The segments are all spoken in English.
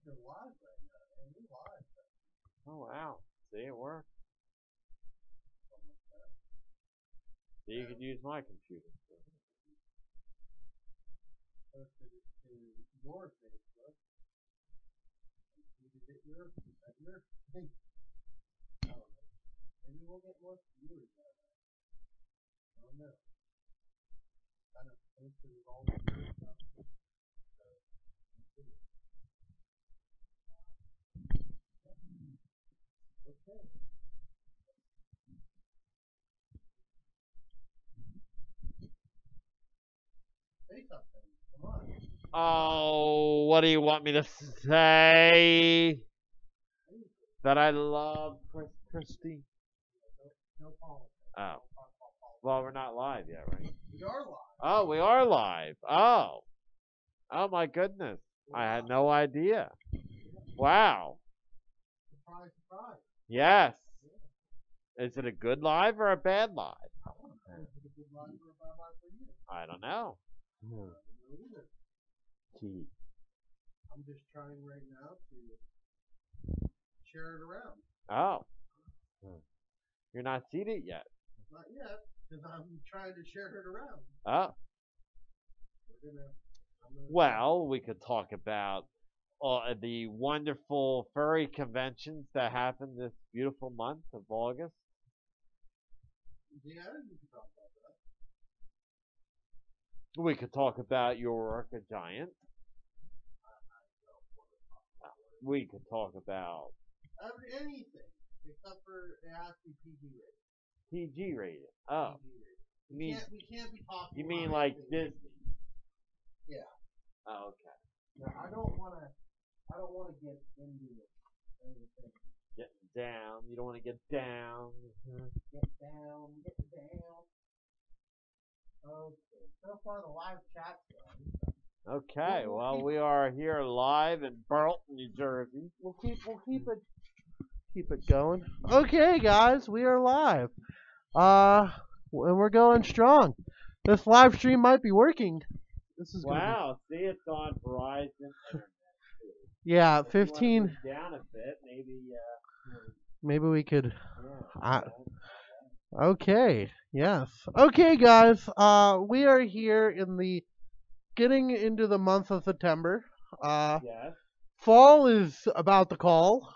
are live right now, man. We're live. Oh wow. See, it works. So you can use my computer. Posted it to your Facebook. Did you get yours? Is that yours? I don't know. Maybe we'll get more viewers out of that. I don't know. Kind of posted it all over stuff. So, let's see. Okay. Say something. Come on. Oh, what do you want me to say? That I love Chris Christie? No politics. Oh. Well, we're not live yet, right? We are live. Oh, we are live. Oh. Oh my goodness. I had no idea. Wow. Surprise, surprise. Yes. Is it a good live or a bad live? Is it a good live or a bad live for you? I don't know. I don't know either. Key. I'm just trying right now to share it around. Oh. You're not seated yet. Not yet, because I'm trying to share it around. Oh. I'm gonna Well, we could talk about the wonderful furry conventions that happened this beautiful month of August. Yeah, you can talk about that. We could talk about your Orca Giant. We could talk about Anything, except for it has to be PG rated. PG rated. Oh, PG rated. you mean We can't be talking. you mean about like anything. Disney? Yeah. Oh, okay. No, I don't want to get into anything. Getting down. You don't want to get down. Get down. Okay. So far, the live chat's done. Okay. Well, we are here live in Burlington, New Jersey. We'll keep it going. Okay, guys, we are live. And we're going strong. This live stream might be working. This is Wow. See, it's on Verizon. Yeah, If you wanna 15. move down a bit, maybe. Maybe we could. Yeah. Okay. Yes. Okay, guys. We are here in the getting into the month of September. Yes. Fall is about to call.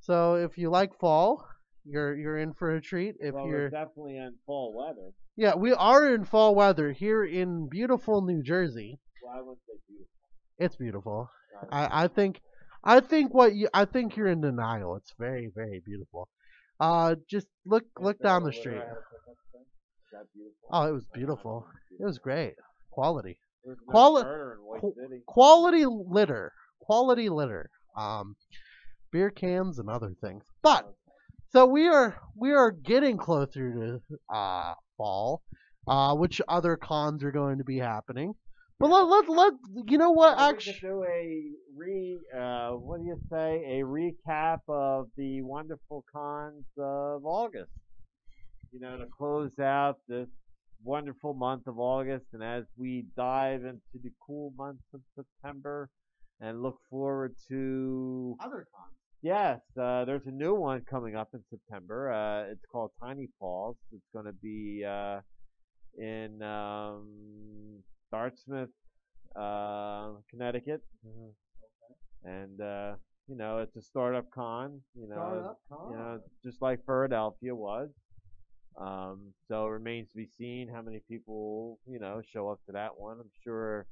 So if you like fall, you're in for a treat. If Well, you're we're definitely in fall weather. Yeah, we are in fall weather here in beautiful New Jersey. Well, I wouldn't say beautiful. It's beautiful. Right. I think you're in denial. It's very, very beautiful. Just look down the street. Is that beautiful? Oh, it was beautiful. It was great. Quality. There's no Quali- murder in White City. Quality litter. Quality litter. Beer cans and other things. But so we are getting closer to fall. Which other cons are going to be happening? But let you know what We actually. could do what do you say? A recap of the wonderful cons of August. You know, to close out this wonderful month of August, and as we dive into the cool months of September, and look forward to Other cons. Yes, there's a new one coming up in September. It's called Tiny Falls. It's going to be in Dartmouth, Connecticut, and you know, it's a startup con. Startup con. You know, just like Philadelphia was. So it remains to be seen how many people show up to that one. I'm sure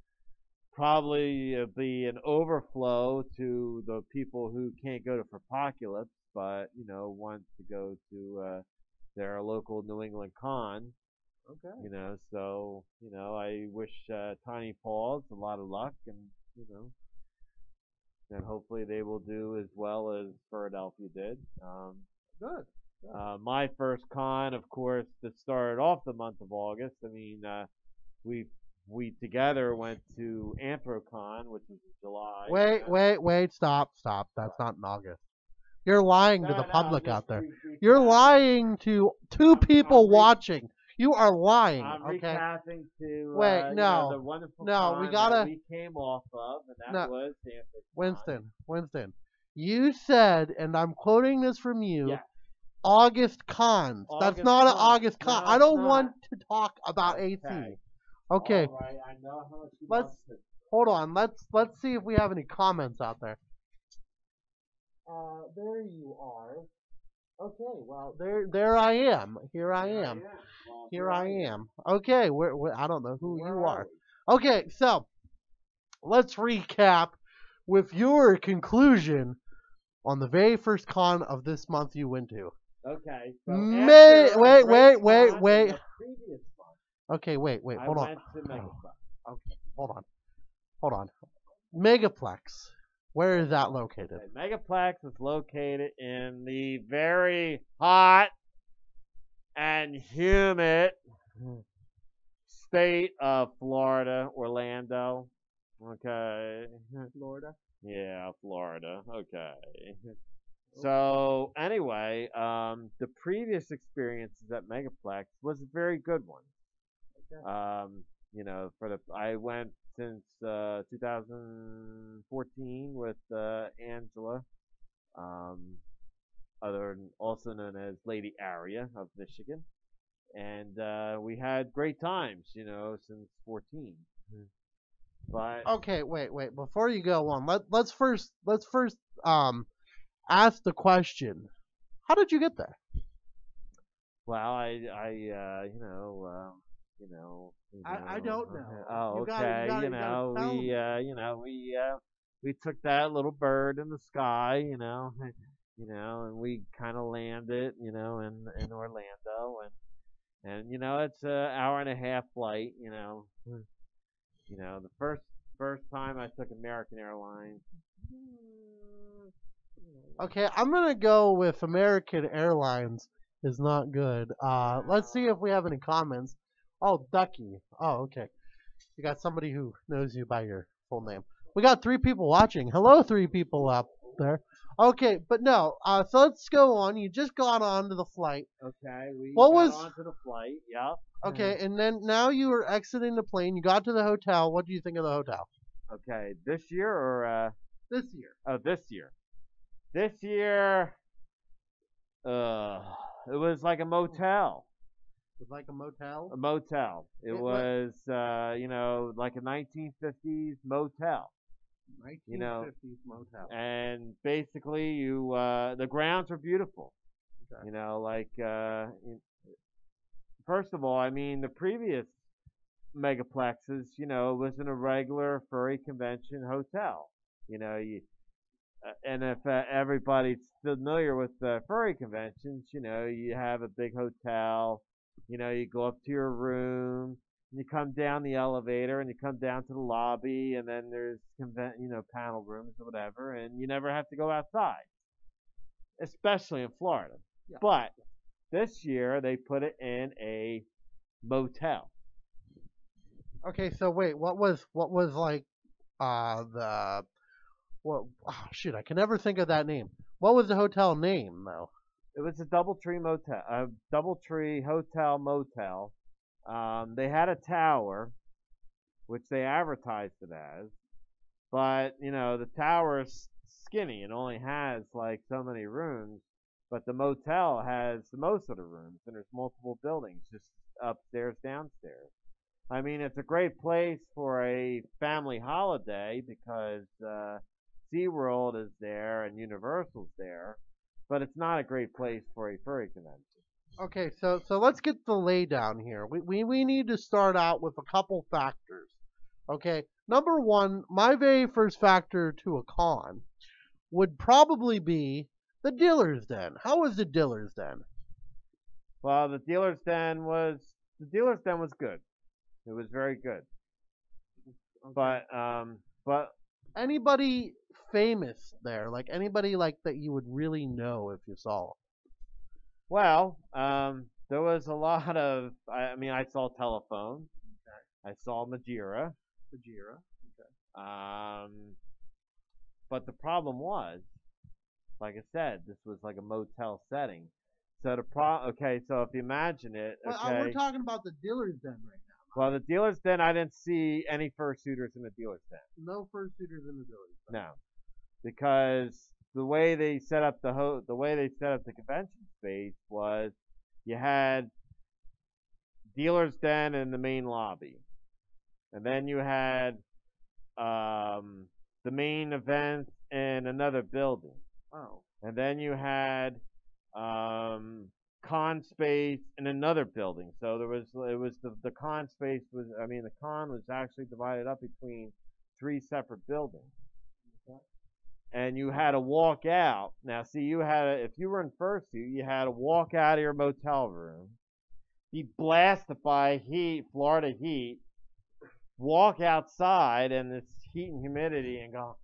probably it'll be an overflow to the people who can't go to Propocalypse, but want to go to their local New England con. Okay. So I wish Tiny Paws a lot of luck, and and hopefully they will do as well as Philadelphia did. Good. My first con, of course, that started off the month of August. I mean, we together went to Anthrocon, which was in July. Wait, stop. That's not in August. You're lying to the public just out there. we You're found- lying to two people watching. You are lying. I'm Okay. recapping to Wait, no. the wonderful No, we con gotta. that we came off of, and that No, was Sanford Con. Winston. You said, and I'm quoting this from you, Yeah, August cons. That's August not an con. August con. No, I it's don't not. want to talk about AC. Okay. Okay, All right, I know how much you let's love this. hold on. Let's see if we have any comments out there. There you are. Okay, well there I am. Here I am. Well, Here I am. Okay, I don't know who Where you are are. we? Okay, so let's recap with your conclusion on the very first con of this month you went to. Okay, so Wait. after a great con in the previous month, Okay, wait, hold I on. went to Megaplex. Okay, hold on. Megaplex. Where is that located? Okay, Megaplex is located in the very hot and humid state of Florida, Orlando. Okay. Florida. Yeah, Florida. Okay. So anyway, the previous experiences at Megaplex was a very good one. Okay. I went since 2014 with Angela, also known as Lady Aria of Michigan, and we had great times, since 14. But Okay, wait. Before you go on, let's first ask the question. How did you get there? well, I I don't know. Oh, You okay. gotta tell We took that little bird in the sky, and we kind of landed, in Orlando, and it's an hour and a half flight, the first time I took American Airlines. Okay, I'm gonna go with American Airlines is not good. Let's see if we have any comments. Oh, Ducky. Oh, okay. You got somebody who knows you by your full name. We got 3 people watching. Hello, 3 people up there. Okay, but no. So let's go on. You just got onto the flight. Okay, we What got was? onto the flight. Yep. Okay, and then now you are exiting the plane. You got to the hotel. What do you think of the hotel? Okay, this year or This year. oh, this year. This year, it was like a motel. It was like a motel. A motel. It was, like a 1950s motel. 1950s motel. And basically, the grounds are beautiful. Okay. First of all, I mean, the previous megaplexes, wasn't a regular furry convention hotel. And if everybody's familiar with the furry conventions, you have a big hotel, you go up to your room, and you come down the elevator, and you come down to the lobby, and then there's panel rooms or whatever, and you never have to go outside, especially in Florida. Yeah. But this year they put it in a motel. Okay, so wait, what was like the what? Oh, shoot, I can never think of that name. What was the hotel name though? It was a DoubleTree hotel motel. They had a tower, which they advertised it as, but the tower is skinny and only has like so many rooms. But the motel has the most of the rooms, and there's multiple buildings, just upstairs, downstairs. I mean, it's a great place for a family holiday because SeaWorld is there and Universal's there, but it's not a great place for a furry convention. Okay, so let's get the laydown here. We need to start out with a couple factors. Okay, number one, my very first factor to a con would probably be the dealer's den. How was the dealer's den? Well, the dealer's den was good. It was very good. Okay. But Anybody famous there? Like anybody like that you would really know if you saw them? well, there was a lot of. I saw Telephone. Okay. I saw Majira. Fajira. But the problem was, like I said, this was like a motel setting. So okay, so if you imagine it, Well, okay. we're talking about the dealer's den right now. Well, the dealer's den, I didn't see any fursuiters in the dealer's den. No fursuiters in the dealer's den. No, because the way they set up the convention space was you had dealer's den in the main lobby, and then you had the main event in another building. Oh. And then you had con space in another building. So the con space was, the con was actually divided up between 3 separate buildings. Okay. And you had to walk out. Now, see, if you were in fursuit, you had to walk out of your motel room, be blasted by Florida heat, walk outside in this heat and humidity and go.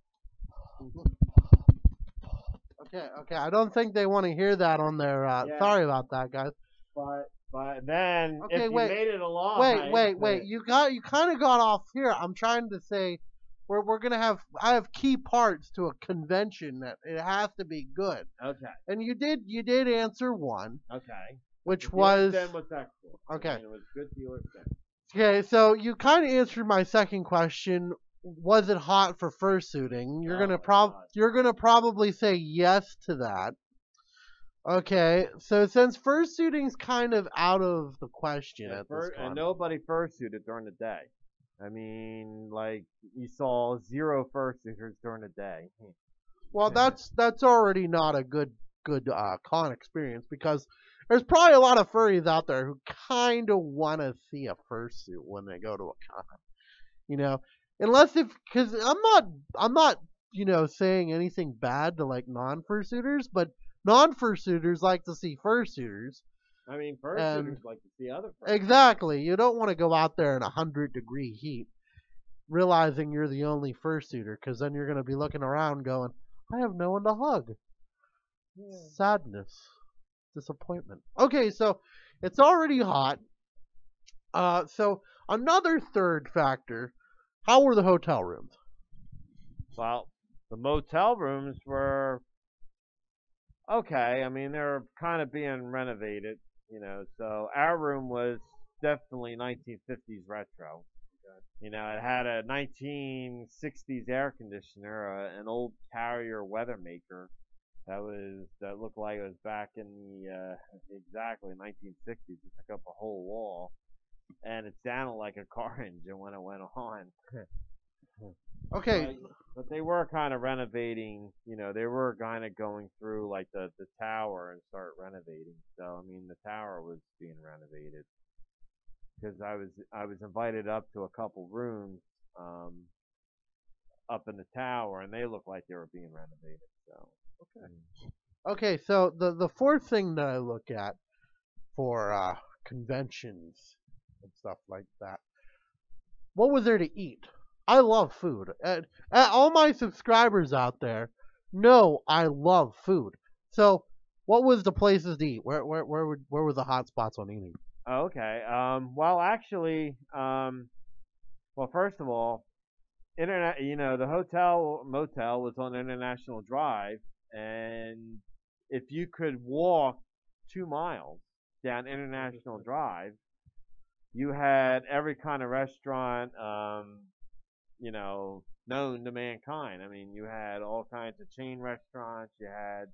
Okay. I don't think they want to hear that on their. Yeah. Sorry about that, guys. But then, Okay, if you wait. made it along. Wait. You kind of got off here. I'm trying to say, we're gonna have. I have key parts to a convention that it has to be good. Okay. And you did answer one. Okay. Which the was. Den was excellent. Okay. It was good dealer's den. Okay, so you kind of answered my second question. Was it hot for fursuiting? You're gonna probably say yes to that. Okay, so since fursuiting's kind of out of the question at this time. And nobody fursuited during the day. I mean, like you saw 0 fursuiters during the day. Well, that's already not a good con experience, because there's probably a lot of furries out there who kind of want to see a fursuit when they go to a con. You know, because I'm not saying anything bad to like non-fursuiters, but non-fursuiters like to see fursuiters. I mean, fursuiters like to see other fursuiters. Exactly. You don't want to go out there in 100-degree heat, realizing you're the only fursuiter, because then you're going to be looking around going, I have no one to hug. Yeah. Sadness. Disappointment. Okay, so it's already hot. So another third factor, how were the hotel rooms? Well, the motel rooms were okay. I mean, they're kind of being renovated, so our room was definitely 1950s retro. Okay. It had a 1960s air conditioner, an old Carrier Weathermaker. That looked like it was back in the exactly 1960s. It took up a whole wall, and it sounded like a car engine when it went on. Okay, but they were kind of renovating. They were kind of going through like the tower and start renovating. So I mean, the tower was being renovated because I was invited up to a couple rooms up in the tower, and they looked like they were being renovated. So. Okay, so the fourth thing that I look at for conventions and stuff like that, what was there to eat? I love food. All my subscribers out there know I love food. So, what was the places to eat? Where were the hot spots on eating? Okay. Well, actually, well, first of all, the motel was on International Drive. And if you could walk 2 miles down International Drive, you had every kind of restaurant, known to mankind. I mean, you had all kinds of chain restaurants. You had,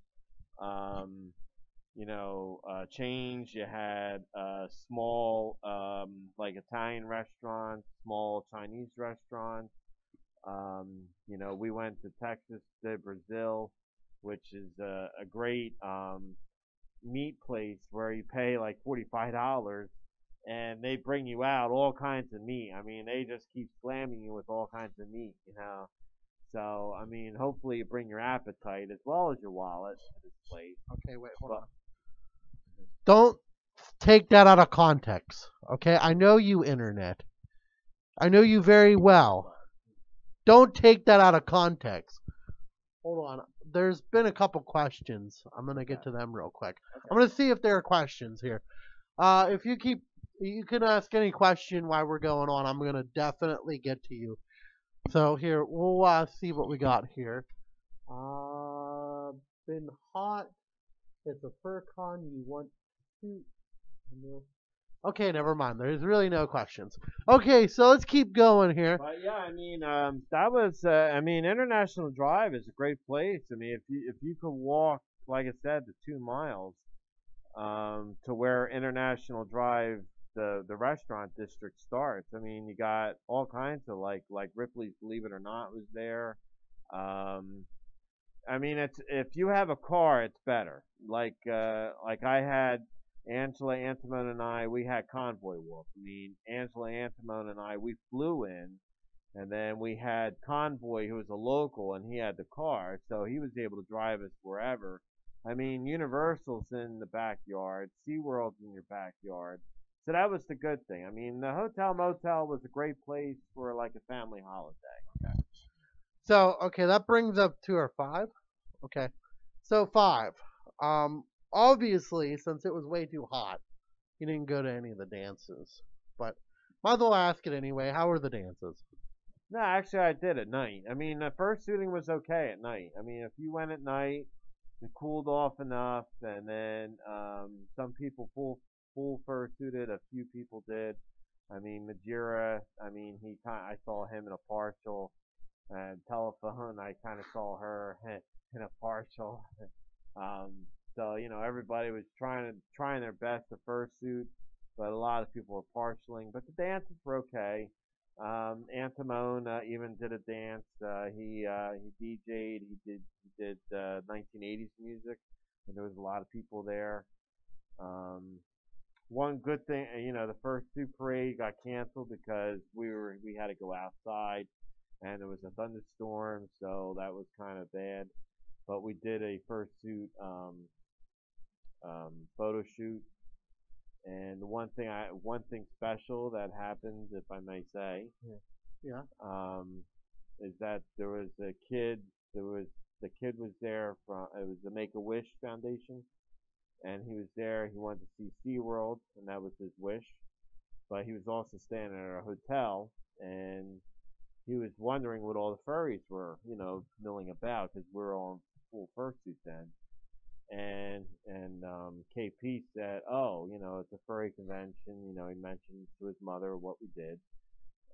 chains. You had small, like Italian restaurants, small Chinese restaurants. We went to Texas, to Brazil, which is a great meat place where you pay like $45 and they bring you out all kinds of meat. I mean, they just keep slamming you with all kinds of meat, So, I mean, hopefully you bring your appetite as well as your wallet to this place. Okay, wait, hold on. Don't take that out of context, okay? I know you, Internet. I know you very well. Don't take that out of context. Hold on. There's been a couple questions. I'm going to get to them real quick. Okay. I'm going to see if there are questions here. If you can ask any question while we're going on. I'm going to definitely get to you. So here, we'll see what we got here. Been hot. It's a fur con you want Okay, never mind. There's really no questions. Okay, so let's keep going here. But yeah, I mean, that was, I mean, International Drive is a great place. I mean, if you could walk, like I said, the 2 miles, to where International Drive, the restaurant district starts. I mean, you got all kinds of like Ripley's Believe It or Not was there. Um, I mean, it's if you have a car, it's better. Like I had Angela Antimone and I, we had convoy walk. I mean, Angela Antimone and I, we flew in, and then we had Convoy, who was a local, and he had the car, so he was able to drive us wherever. I mean, Universal's in the backyard, SeaWorld's in your backyard. So that was the good thing. I mean, the Hotel Motel was a great place for like a family holiday. So, okay, that brings up two or five. Okay. So 5. Um, Obviously, since it was way too hot, you didn't go to any of the dances. But might as well ask it anyway. How were the dances? No, actually, I did at night. I mean, the first shooting was okay at night. I mean, if you went at night, it cooled off enough, and then some people full fursuited. A few people did. I mean, Majira. I mean, I saw him in a partial, and Telephone. I kind of saw her in a partial. um, so everybody was trying their best to fursuit, but a lot of people were partialing. But the dances were okay. Antimone even did a dance. He DJ'd. He did 1980s music, and there was a lot of people there. Um, One good thing, the first suit parade got canceled because we had to go outside, and there was a thunderstorm, so that was kind of bad. But we did a fursuit photo shoot, and one thing special that happened, if I may say, Yeah. is that there was a kid. The kid was there from it was the Make a Wish Foundation, and he was there. He wanted to see SeaWorld, and that was his wish. But he was also staying at a hotel, and he was wondering what all the furries were, milling about because we were all in full fursuits then. And KP said, "Oh, it's a furry convention." He mentioned to his mother what we did,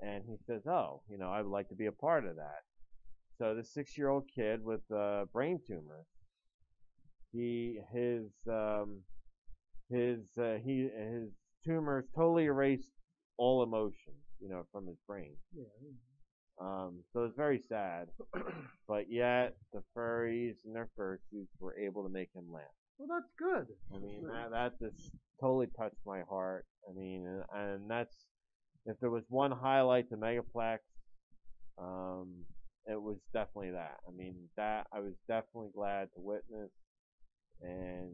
and he says, "Oh, I would like to be a part of that." So the 6-year-old kid with a brain tumor, he his tumors totally erased all emotion, from his brain. Yeah. So it's very sad, but yet the furries and their fursuits were able to make him laugh. Well, that's good. I mean, that just totally touched my heart. I mean, and that's if there was one highlight to Megaplex, it was definitely that. I mean, that I was definitely glad to witness, and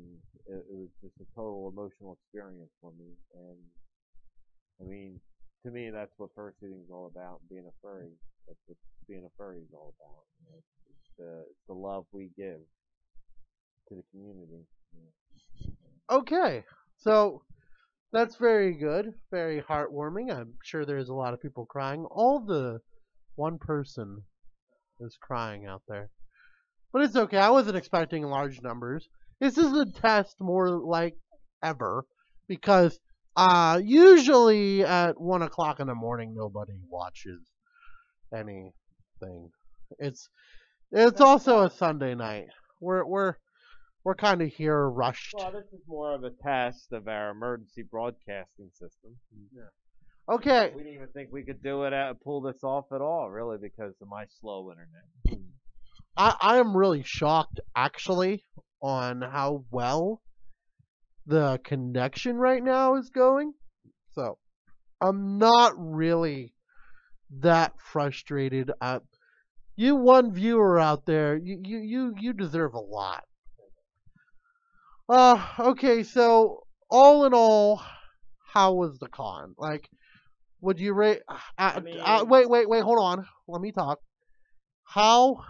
it was just a total emotional experience for me. And I mean, to me, that's what fursuiting is all about. Being a furry. That's what being a furry is all about. It's the love we give to the community. Okay. So that's very good. Very heartwarming. I'm sure there's a lot of people crying. All the one person is crying out there. But it's okay. I wasn't expecting large numbers. This is a test more like ever because usually at 1 o'clock in the morning nobody watches anything. It's also a Sunday night. We're kind of here rushed. Well, this is more of a test of our emergency broadcasting system. Yeah. Okay. We didn't even think we could pull this off at all, really, because of my slow internet. I am really shocked actually on how well the connection right now is going. So I'm not really that frustrated. You one viewer out there, you deserve a lot. Okay, so all in all, how was the con? Like, would you rate? Wait, hold on. Let me talk. How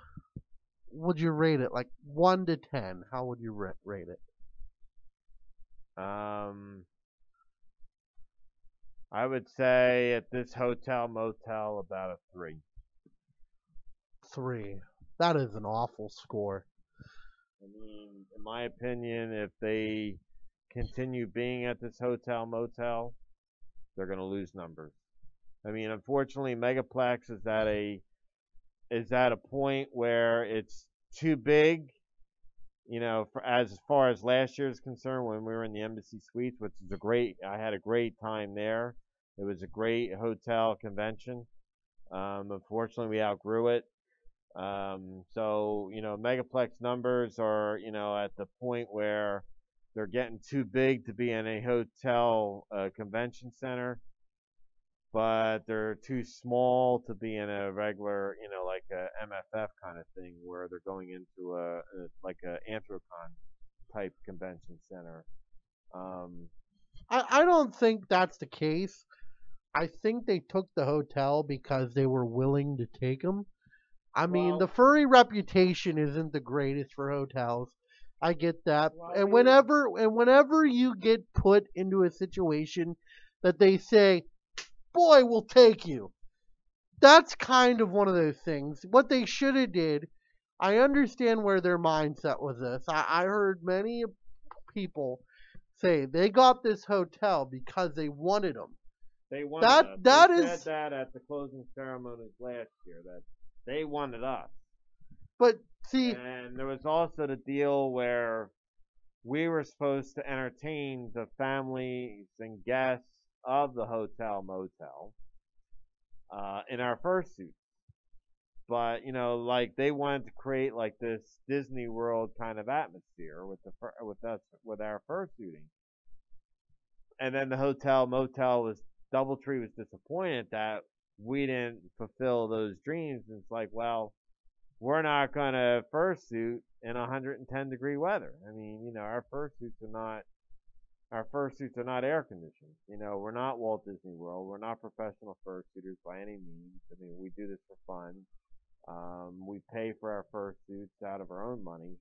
would you rate it? Like 1 to 10, how would you rate it? I would say at this hotel motel about a 3. 3. That is an awful score. I mean, in my opinion, if they continue being at this hotel motel, they're going to lose numbers. I mean, unfortunately, Megaplex is at a point where it's too big. For as far as last year is concerned, when we were in the Embassy Suites, which is I had a great time there. It was a great hotel convention. Unfortunately, we outgrew it. So Megaplex numbers are at the point where they're getting too big to be in a hotel convention center, but they're too small to be in a regular, like a MFF kind of thing where they're going into like a Anthrocon type convention center. I don't think that's the case. I think they took the hotel because they were willing to take them. I mean, the Well, furry reputation isn't the greatest for hotels. I get that. well, I And mean, whenever you get put into a situation that they say, "Boy, we'll take you." That's kind of one of those things. What they should have did, I understand where their mindset was this. I heard many people say they got this hotel because they wanted them. they wanted us. They That said is, that at the closing ceremonies last year that they wanted us. but see, And there was also the deal where we were supposed to entertain the families and guests of the hotel motel in our fursuits. But like they wanted to create like this Disney World kind of atmosphere with us with our fursuiting. And then the hotel motel was DoubleTree was disappointed that we didn't fulfill those dreams. And it's like, well, we're not gonna fursuit in 110-degree weather. I mean, our fursuits are not air conditioned. We're not Walt Disney World. We're not professional fursuiters by any means. I mean, we do this for fun. We pay for our fursuits out of our own money.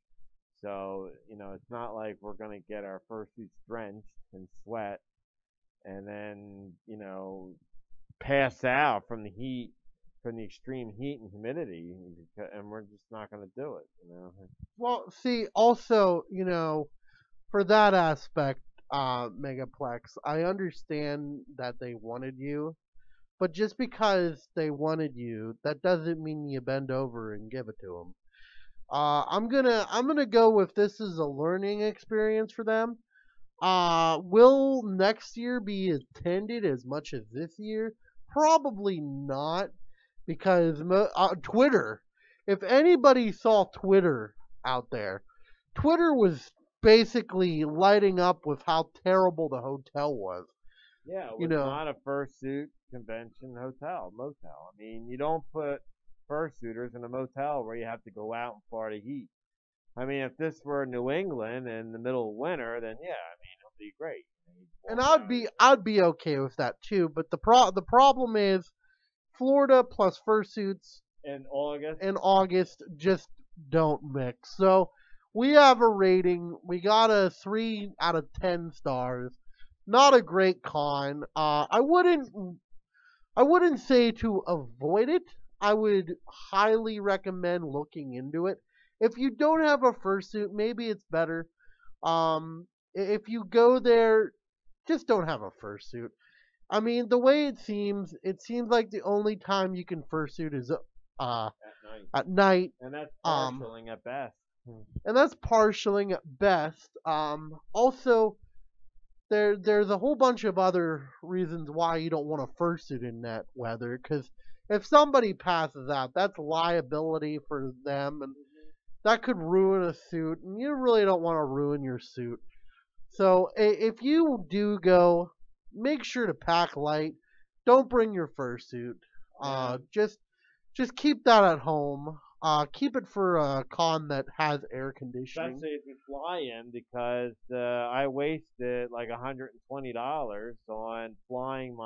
So, it's not like we're going to get our fursuits drenched in sweat and then, pass out from the heat, from the extreme heat and humidity, and we're just not going to do it. well, see, also, for that aspect, Megaplex, I understand that they wanted you, but just because they wanted you, that doesn't mean you bend over and give it to them. I'm gonna go with this is a learning experience for them. Will next year be attended as much as this year? Probably not, because Twitter. If anybody saw Twitter out there, Twitter was basically lighting up with how terrible the hotel was. Yeah, it You was know, not a fursuit convention motel. I mean, you don't put fursuiters in a motel where you have to go out in Florida heat. I mean, if this were New England in the middle of winter, then yeah, I mean, it'll be great. You and walk out. I'd be okay with that too. But the problem is Florida plus fursuits In August, in August just don't mix. So we have a rating. We got a 3 out of 10 stars. Not a great con. I wouldn't say to avoid it. I would highly recommend looking into it. If you don't have a fursuit, maybe it's better. If you go there, just don't have a fursuit. I mean, the way it seems like the only time you can fursuit is at night, at night. and that's Um, partialing at best. and that's partialing at best. Also, there's a whole bunch of other reasons why you don't want to fursuit in that weather. Because if somebody passes out, that's liability for them, and that could ruin a suit. And you really don't want to ruin your suit. So if you do go, make sure to pack light. Don't bring your fursuit. Yeah. Just keep that at home. Keep it for a con that has air conditioning. Especially if you fly in, because I wasted like $120 on flying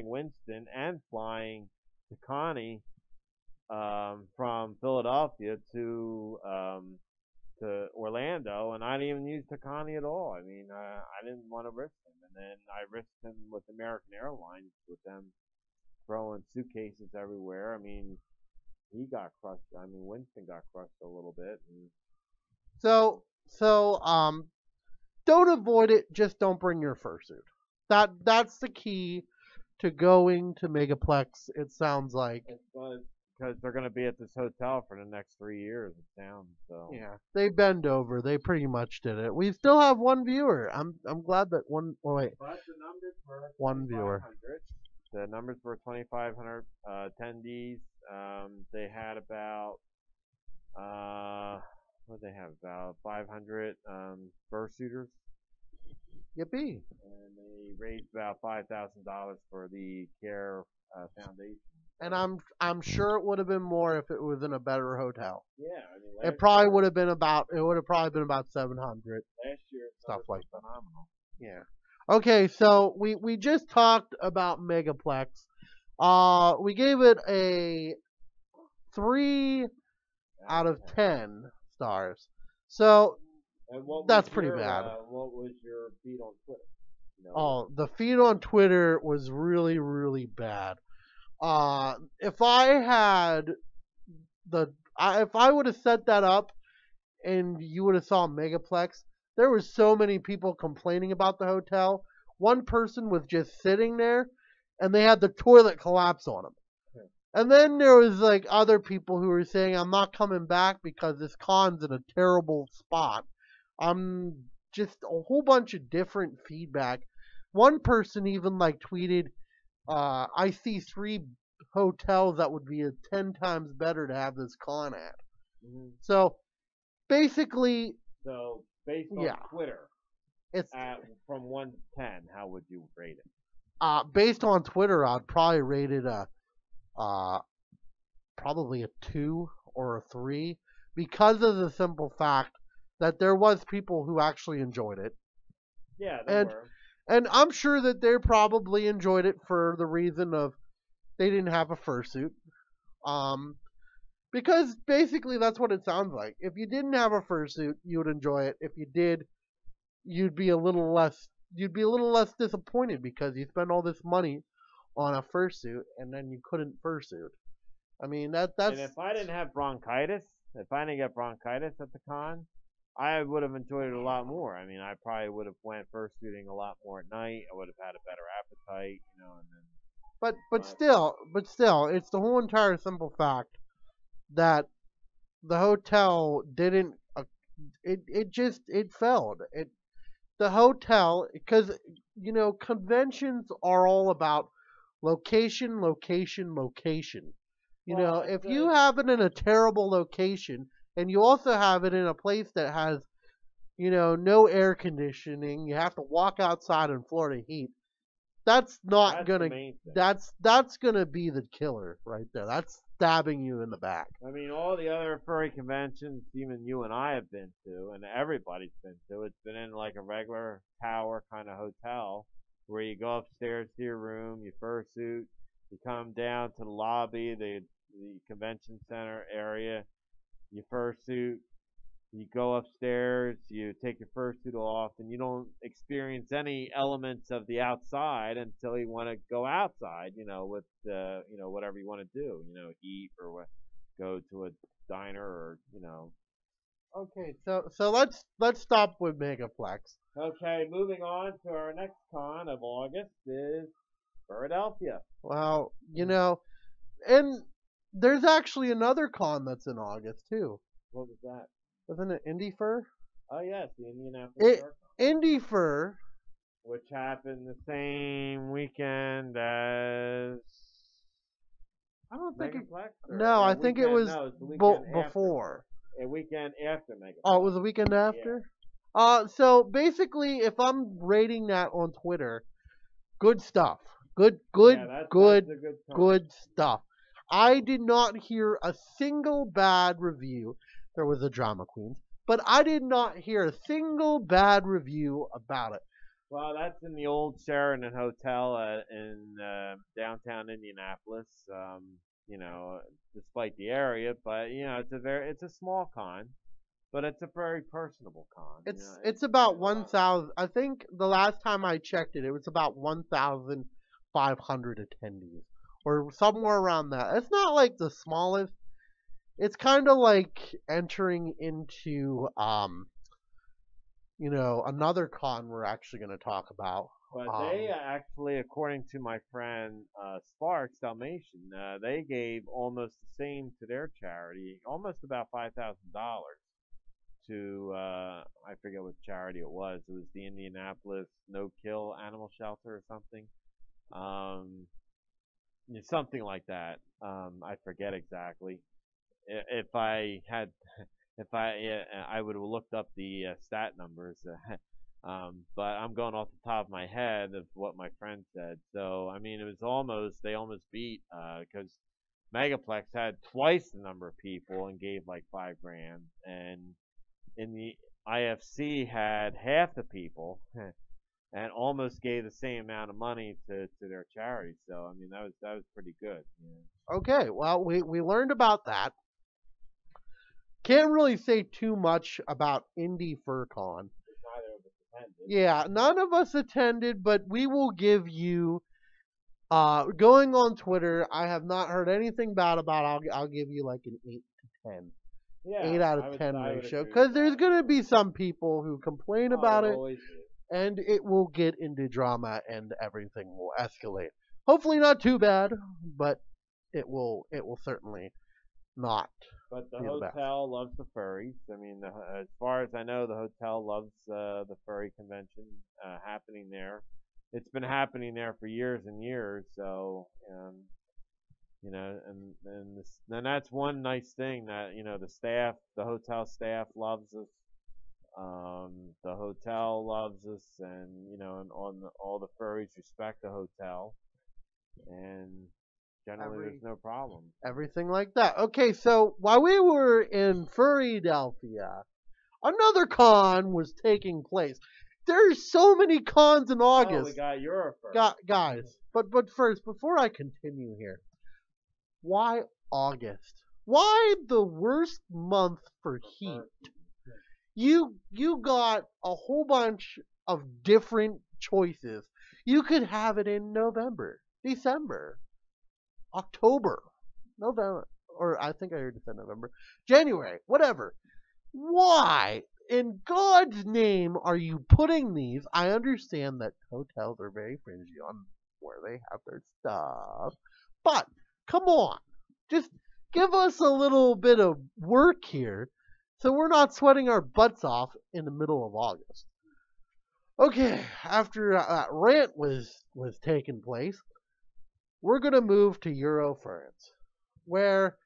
Winston and flying to Connie from Philadelphia to Orlando, and I didn't even use Takani at all. I mean, I didn't want to risk him, and then I risked him with American Airlines with them throwing suitcases everywhere. I mean, he got crushed. I mean, Winston got crushed a little bit. And So don't avoid it. Just don't bring your fursuit. That's the key to going to Megaplex. It sounds like. It's because they're going to be at this hotel for the next 3 years in town. So Yeah, they bend over. They pretty much did it. We still have one viewer. I'm glad that one. Oh wait, but the numbers were one viewer. 2,500. The numbers were 2,500 attendees. They had about what did they have? About 500 fursuiters, Yippee! and they raised about $5,000 for the Care Foundation. And I'm sure it would have been more if it was in a better hotel. Yeah, I mean, It probably would have been about. It would have probably been about 700. last year Stuff like that. phenomenal. Yeah. Okay, so we just talked about Megaplex. We gave it a 3 out of 10 stars. So And what that's was pretty your, bad. What was your feed on Twitter? You know, Oh, the feed on Twitter was really, really bad. If I had if I would have set that up and you would have saw Megaplex, there was so many people complaining about the hotel. One person was just sitting there, and they had the toilet collapse on them. Okay. And then there was like other people who were saying, "I'm not coming back because this con's in a terrible spot." Just a whole bunch of different feedback. One person even like tweeted, "I see 3 hotels that would be 10 times better to have this con at." mhm. So basically, So based on yeah. Twitter, it's from 1 to 10, how would you rate it? based on Twitter, I'd probably rate it probably a 2 or a 3 because of the simple fact that there was people who actually enjoyed it. Yeah, And- were. And I'm sure that they probably enjoyed it for the reason of they didn't have a fursuit. Because basically that's what it sounds like. If you didn't have a fursuit, you would enjoy it. If you did, you'd be a little less disappointed because you spent all this money on a fursuit and then you couldn't fursuit. I mean that's And if I didn't have bronchitis, if I didn't get bronchitis at the con, I would have enjoyed it a lot more. I mean, I probably would have went fursuiting a lot more at night. I would have had a better appetite, you know, and then but still, it's the whole entire simple fact that the hotel didn't it failed. The hotel, because conventions are all about location, location, location. Well, If it's you have it in a terrible location and you also have it in a place that has no air conditioning, you have to walk outside in Florida heat. That's not that's gonna the main thing. that's gonna be the killer right there. That's stabbing you in the back. I mean, all the other furry conventions, even you and I have been to, and everybody's been to, it's been in like a regular tower kind of hotel where you go upstairs to your room, you fursuit, you come down to the lobby, the convention center area, you fursuit, you go upstairs, you take your fursuit off, and you don't experience any elements of the outside until you want to go outside, with whatever you want to do, eat or go to a diner or. Okay, so let's stop with Megaplex. Okay, moving on to our next con of August is Philadelphia. Well, and there's actually another con that's in August too. What was that? Isn't it Indie Fur? Oh yes, the Indianapolis It- Fur Con, Indie Fur. which happened the same weekend as. I don't think it. Megaplex? Or No, a I think it weekend- was no, it's the weekend after. before. A weekend after Megaplex. Oh, it was the weekend after. So basically, if I'm rating that on Twitter, good stuff. Good, Yeah, that's a good con. good stuff. I did not hear a single bad review. There was a drama queens, but I did not hear a single bad review about it. Well, that's in the old Sheraton Hotel in downtown Indianapolis. Despite the area, but it's a small con, but it's a very personable con. It's about 1,000. I think the last time I checked it, it was about 1,500 attendees, or somewhere around that. It's not like the smallest. It's kind of like entering into another con we're actually going to talk about. But they actually, according to my friend Sparks Dalmatian, they gave almost the same to their charity, almost about $5,000 to I forget what charity it was. It was the Indianapolis No Kill Animal Shelter or something, something like that. I forget exactly. If I had, if I would have looked up the stat numbers. But I'm going off the top of my head of what my friend said. So I mean, they almost beat because Megaplex had twice the number of people and gave like $5,000, and in the IFC had half the people and almost gave the same amount of money to their charity. So I mean, that was pretty good. Yeah. Okay, well, we learned about that. Can't really say too much about Indy FurCon. Neither of us attended. Yeah, none of us attended, but we will give you. Going on Twitter, I have not heard anything bad about. I'll give you like an 8 to 10. Yeah, 8 out of 10 I would ratio, agree because with there's that. gonna be some people who complain about it, Always is. and it will get into drama, and everything will escalate. Hopefully not too bad, but it will certainly not. But the be the best. hotel loves the furries. I mean, as far as I know, the hotel loves the furry convention happening there. It's been happening there for years and years. So, and that's one nice thing that the hotel staff loves us. The hotel loves us, and all the furries respect the hotel, and generally there's no problem. Everything like that. Okay, so while we were in Furrydelphia, another con was taking place. There's so many cons in August. Oh, we got Eurofur. Guys, but first, before I continue here, why August? Why the worst month for heat? You got a whole bunch of different choices. You could have it in November, December, October, November, or I think I heard it said November, January, whatever. Why in God's name are you putting these? I understand that hotels are very fringy on where they have their stuff, but come on, just give us a little bit of work here so we're not sweating our butts off in the middle of August. Okay, after that rant was taking place, we're going to move to Eurofurence, where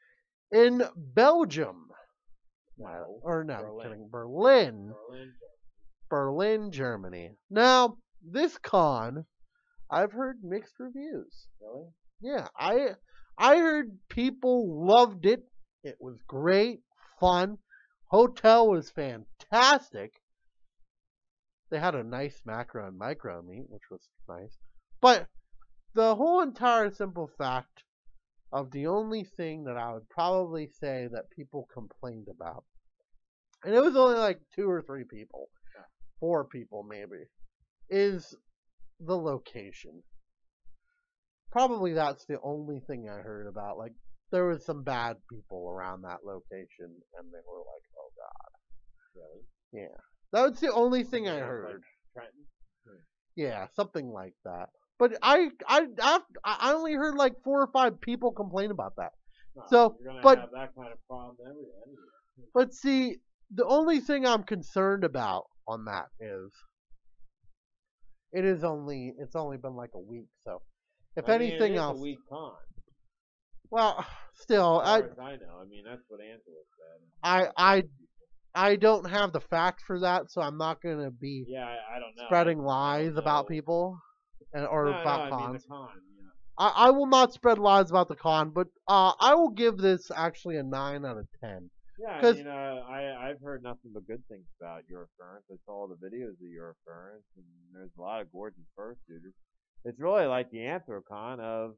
in Belgium, Berlin, Germany. Now, this con, I've heard mixed reviews. Really? Yeah, I heard people loved it. It was great, fun. Hotel was fantastic. They had a nice macro and micro meet, which was nice. But the whole entire simple fact of the only thing that I would probably say that people complained about, and it was only like 2 or 3 people, 4 people maybe, is the location. Probably that's the only thing I heard about. Like, there was some bad people around that location, and they were like, oh God. Really? Yeah. That was the only thing I heard. Like Trenton? Yeah, something like that. But I only heard like 4 or 5 people complain about that. No, So, you're gonna but have that kind of problem anywhere. but see, the only thing I'm concerned about on that is it's only been like a week, so if anything it is else, a weak con. well, still, As far as I know, I mean that's what Angela said. I don't have the facts for that, so I'm not gonna be I don't know. spreading lies about people or about I cons. mean the con, yeah. I will not spread lies about the con, but I will give this actually a 9 out of 10. Yeah, 'Cause- I mean, I've heard nothing but good things about Eurofurence. I saw all the videos of Eurofurence, and there's a lot of gorgeous fursuiters. It's really like the Anthrocon of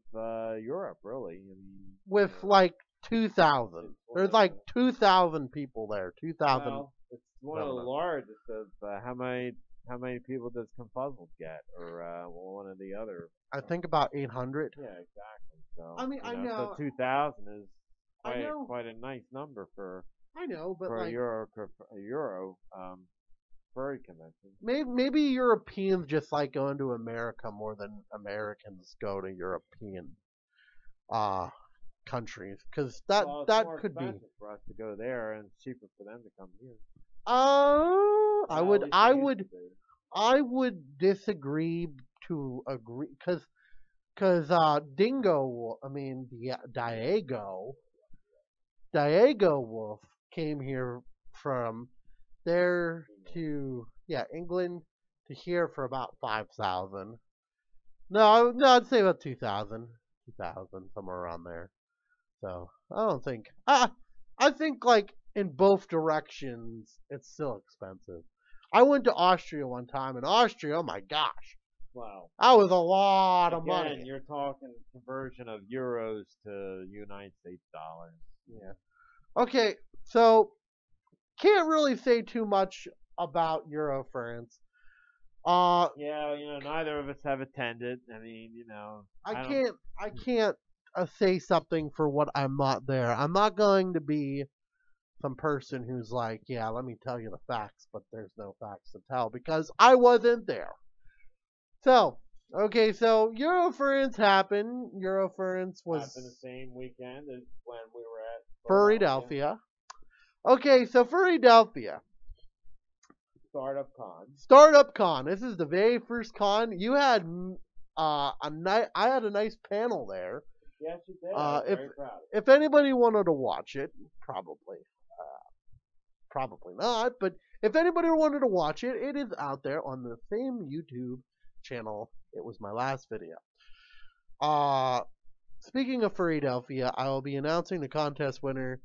Europe, really. I mean, With like 2,000. There's like 2,000 people there. 2,000. Well, it's one of the largest of how many people does Confuzzled get, or one of the other. I think about 800. Yeah, exactly. So I mean, I know. So 2,000 is I know. quite a nice number for I know, but for like a Euro. furry convention. Maybe Europeans just like going to America more than Americans go to European uh countries, because that Well, it's that more could be. expensive for us to go there and cheaper for them to come here. I Well, would at least I it used would to be. I would disagree to agree, because Dingo, I mean Diego Wolf came here from there to, yeah, England to here for about 5,000. No, I'd say about 2,000, 2,000, somewhere around there. So I don't think I think like in both directions it's still expensive. I went to Austria one time, and Austria, oh my gosh, Wow. that was a lot of Again, money. you're talking conversion of euros to United States dollars. Yeah. Okay, so can't really say too much about Eurofurence. Yeah, neither of us have attended. I mean, I I don't. can't say something for what I'm not there. I'm not going to be some person who's like, yeah, let me tell you the facts, but there's no facts to tell because I wasn't there. So, okay, so Eurofurence happened. Eurofurence was Happened the same weekend as when we were at Philadelphia. Okay, so Philadelphia. Startup Con. Startup Con. This is the very first con. You had I had a nice panel there. Yes, you did. I'm very proud. If anybody wanted to watch it, probably not, but if anybody wanted to watch it, it is out there on the same YouTube channel. It was my last video. Speaking of Philadelphia, I will be announcing the contest winner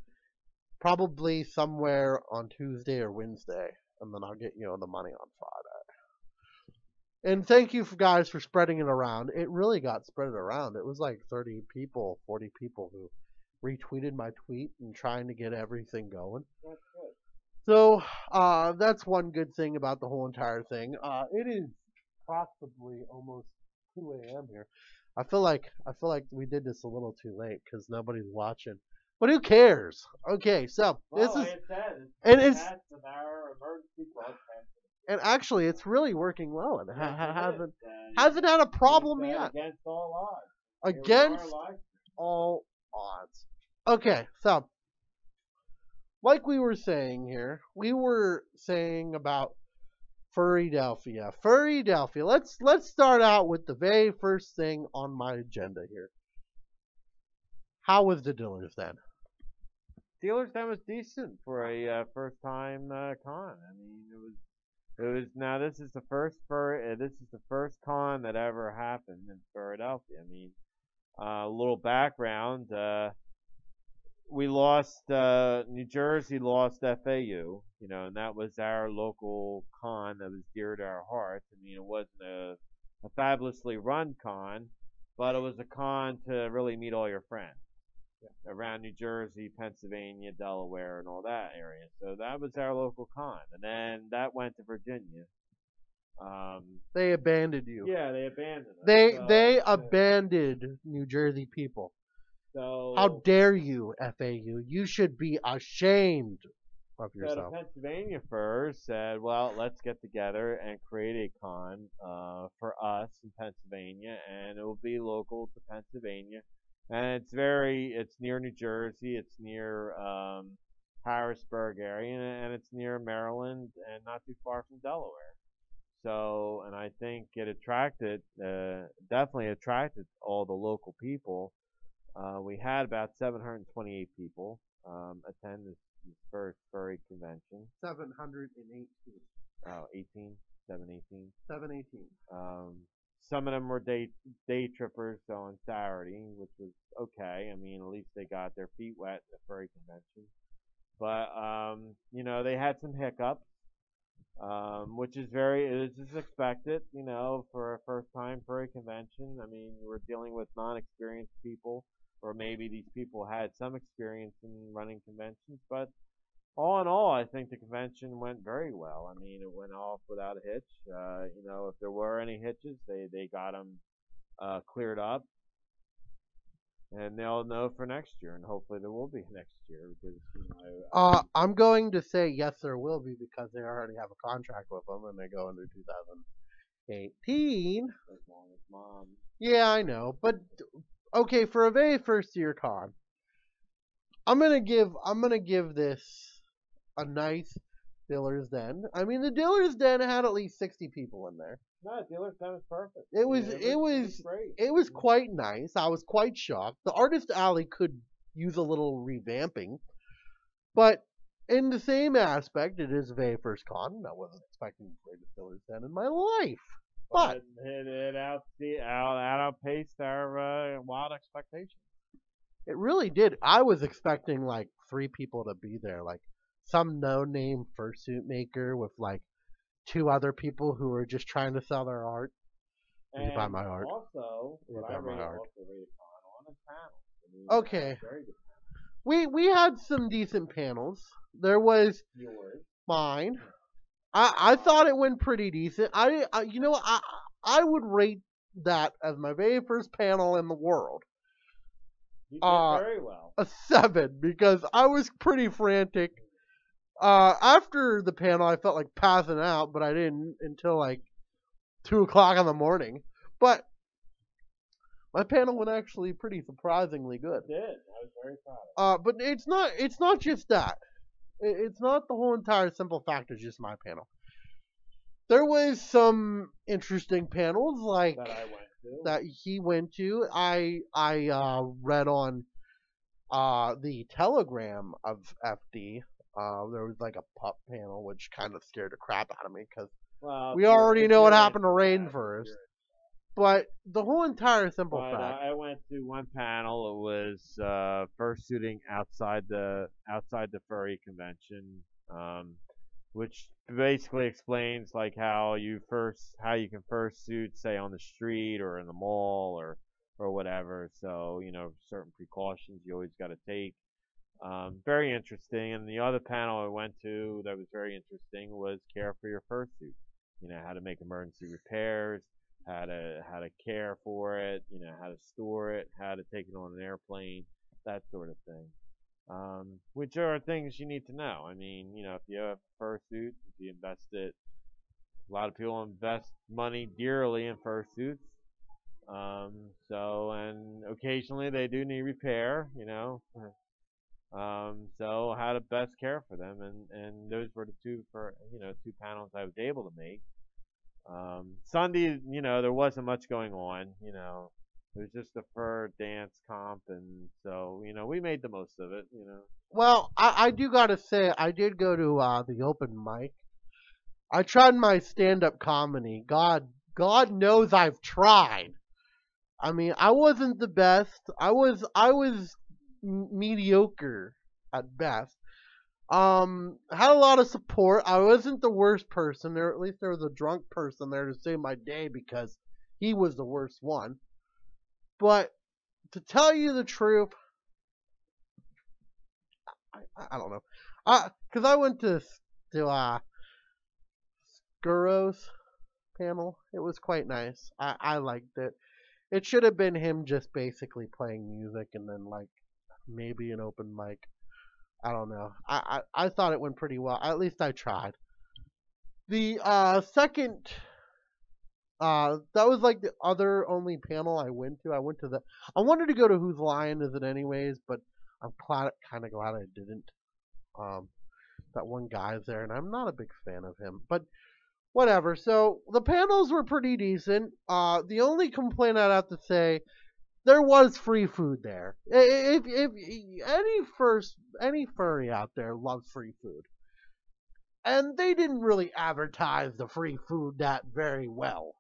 probably somewhere on Tuesday or Wednesday, and then I'll get the money on Friday. And thank you guys for spreading it around. It really got spread around. It was like 30 people, 40 people who retweeted my tweet and trying to get everything going. That's good. So that's one good thing about the whole entire thing. It is possibly almost 2 a.m. here. I feel like we did this a little too late because nobody's watching. But who cares? Okay, so well, this like is, I said, and it's of our emergency broadcast. and actually it's really working well. It Yes, hasn't had a problem yet. Against all odds. Against all odds. Okay, so like we were saying here, we were saying about Philadelphia. Philadelphia. Let's start out with the very first thing on my agenda here. How was the Dealers Den? Dealers Den was decent for a first time con. I mean, it was now this is the first con that ever happened in Philadelphia. I mean, a little background. We lost New Jersey lost FAU, and that was our local con that was dear to our hearts. I mean, it wasn't a fabulously run con, but it was a con to really meet all your friends around New Jersey, Pennsylvania, Delaware, and all that area. So that was our local con, and then that went to Virginia. They abandoned you. Yeah, they abandoned us. They abandoned New Jersey people. So how dare you, FAU? You should be ashamed of yourself. So the Pennsylvania Furs said, well, let's get together and create a con for us in Pennsylvania, and it will be local to Pennsylvania. And it's near New Jersey, it's near Harrisburg area, and it's near Maryland, and not too far from Delaware. So, and I think it definitely attracted all the local people. We had about 728 people attend this first furry convention. 718. Oh, 18? 718? 718. Some of them were day trippers on Saturday, which was okay. I mean, at least they got their feet wet at the furry convention. But, they had some hiccups, which is expected, for a first time furry convention. I mean, we're dealing with non-experienced people, or maybe these people had some experience in running conventions, but all in all, I think the convention went very well. I mean, it went off without a hitch. If there were any hitches, they got them cleared up. and they'll know for next year, and hopefully there will be next year because I'm going to say yes, there will be because they already have a contract with them and they go into 2018. as long as mom. Yeah, I know, but okay, for a very first year con, I'm gonna give this a nice Diller's Den. I mean, the Diller's Den had at least 60 people in there. No, Dealer's Den was perfect. It was Yeah, it was great. it was quite nice. I was quite shocked. The Artist Alley could use a little revamping, but in the same aspect, it is a very first con. I wasn't expecting the greatest Diller's Den in my life, but it outpaced our wild expectations. it really did. I was expecting like 3 people to be there, like some no-name fursuit maker with like 2 other people who were just trying to sell their art. And buy my art. Also, what I buy my rated art. also rated con on is panels. I mean, Okay. very good. We had some decent panels. There was Yours. mine. I thought it went pretty decent. I would rate that as my very first panel in the world You did very well. a 7 because I was pretty frantic. After the panel, I felt like passing out, but I didn't until like 2 o'clock in the morning. But my panel went actually pretty surprisingly good. It did. I was very proud of But it's not just that. It's not the whole entire simple fact of just my panel. There was some interesting panels like that I went to. that he went to. I read on the Telegram of FD. There was like a pup panel, which kind of scared the crap out of me because we already know what happened to Rainforest. But the whole entire simple fact. I went to one panel. It was fursuiting outside the furry convention, which basically explains like how you can fursuit, say, on the street or in the mall or whatever. So certain precautions you always got to take. Very interesting. And the other panel I went to that was very interesting was care for your fursuit. How to make emergency repairs, how to care for it, how to store it, how to take it on an airplane, that sort of thing. Which are things you need to know. I mean, if you have a fursuit, if you invest it, a lot of people invest money dearly in fursuits. And occasionally they do need repair, so how to best care for them, and those were the two panels I was able to make. Sunday, there wasn't much going on, it was just a fur dance comp, and so, we made the most of it, Well, I do gotta say, I did go to the open mic. I tried my stand-up comedy. God knows I've tried. I mean, I wasn't the best. I was mediocre at best. Had a lot of support. I wasn't the worst person there. At least there was a drunk person there to save my day because he was the worst one. But to tell you the truth, I don't know. Because I went to Skuro's panel. It was quite nice. I liked it. It should have been him just basically playing music and then like maybe an open mic. I don't know. I thought it went pretty well. At least I tried. The second that was like the other only panel I went to. I wanted to go to Whose Line Is It Anyways, but I'm kind of glad I didn't. That one guy's there, and I'm not a big fan of him, but whatever. So the panels were pretty decent. The only complaint I'd have to say, there was free food there. If any furry out there loves free food, and they didn't really advertise the free food that very well.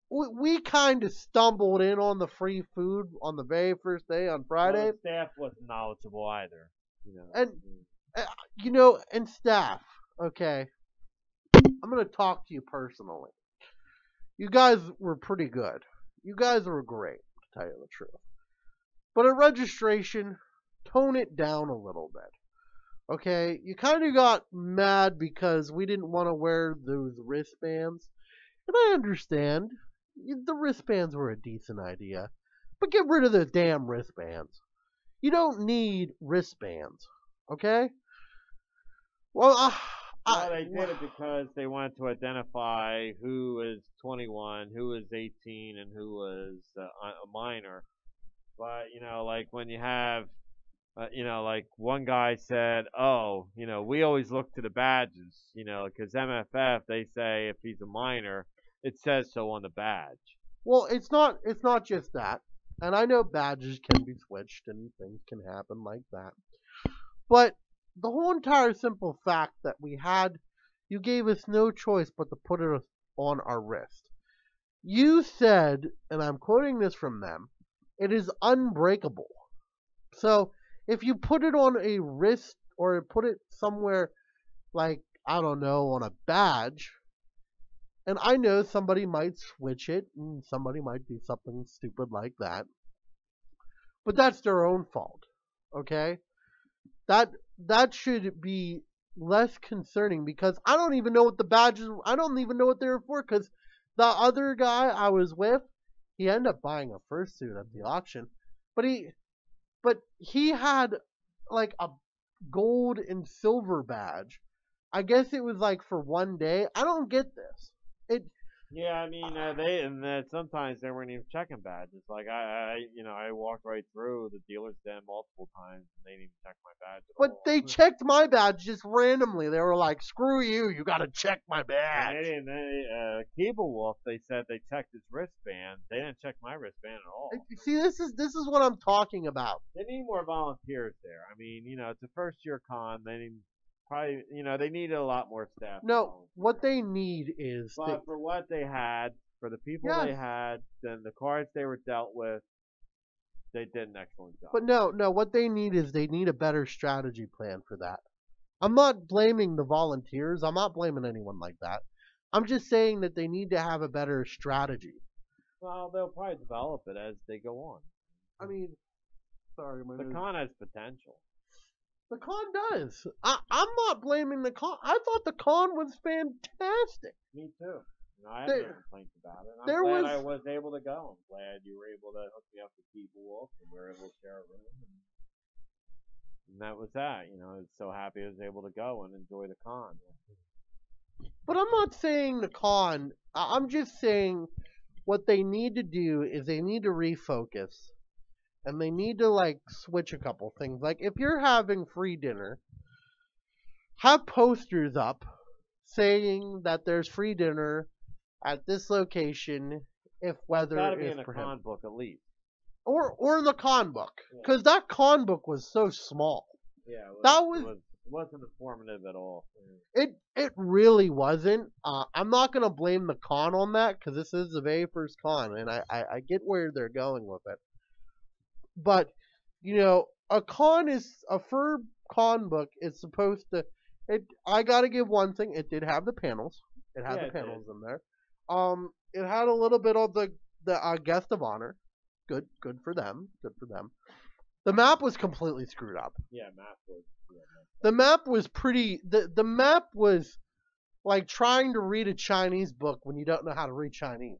We kind of stumbled in on the free food on the very first day on Friday. Well, the staff wasn't knowledgeable either. And staff. Okay, I'm gonna talk to you personally. You guys were pretty good. You guys were great, to tell you the truth. But at registration, tone it down a little bit. Okay, you kind of got mad because we didn't want to wear those wristbands. And I understand. The wristbands were a decent idea. but get rid of the damn wristbands. You don't need wristbands, okay? Well, Well, they did it because they wanted to identify who was 21, who was 18, and who was a minor. But like when you have, like one guy said, "Oh, we always look to the badges, because MFF they say if he's a minor, it says so on the badge." well, it's not just that, and I know badges can be switched and things can happen like that, but the whole entire simple fact that you gave us no choice but to put it on our wrist. You said, and I'm quoting this from them, it is unbreakable. So if you put it on a wrist or put it somewhere like, I don't know, on a badge, and I know somebody might switch it and somebody might do something stupid like that, but that's their own fault. Okay? That should be less concerning because I don't even know what the badges. I don't even know what they were for because the other guy I was with, he ended up buying a fursuit at the auction, but he had like a gold and silver badge. I guess it was like for one day. I don't get this. It Yeah, I mean, sometimes they weren't even checking badges. Like I walked right through the dealer's den multiple times, and they didn't even check my badge at But all. they checked my badge just randomly. They were like, "Screw you! You got to check my And badge." Cable Wolf, they said they checked his wristband. They didn't check my wristband at all. See, this is what I'm talking about. They need more volunteers there. I mean, it's a first year con. They need probably, they needed a lot more staff. No, what they need is. But for what they had, for the people they had, then the cards they were dealt with, they did an excellent job. But no, what they need is they need a better strategy plan for that. I'm not blaming the volunteers. I'm not blaming anyone like that. I'm just saying that they need to have a better strategy. Well, they'll probably develop it as they go on. I mean, sorry, the con has potential. The con does. I'm not blaming the con. I thought the con was fantastic. Me too. I have no complaints about it. I'm glad I was able to go. I'm glad you were able to hook me up with People Wolf and we were able to share a room. And that was that. I was so happy I was able to go and enjoy the con. But I'm not saying the con. I'm just saying what they need to do is they need to refocus. And they need to like switch a couple things. Like if you're having free dinner, have posters up saying that there's free dinner at this location if weather it's gotta be is in a con book at least. Or in the con book. Because that con book was so small. Yeah, it wasn't informative at all. It really wasn't. I'm not gonna blame the con on that because this is the very first con, and I get where they're going with it. But a fur con book is supposed to. I gotta give one thing. It did have the panels. It had the panels in there. It had a little bit of the guest of honor. Good for them. Good for them. The map was completely screwed up. Yeah, map was. The map was pretty. The map was like trying to read a Chinese book when you don't know how to read Chinese.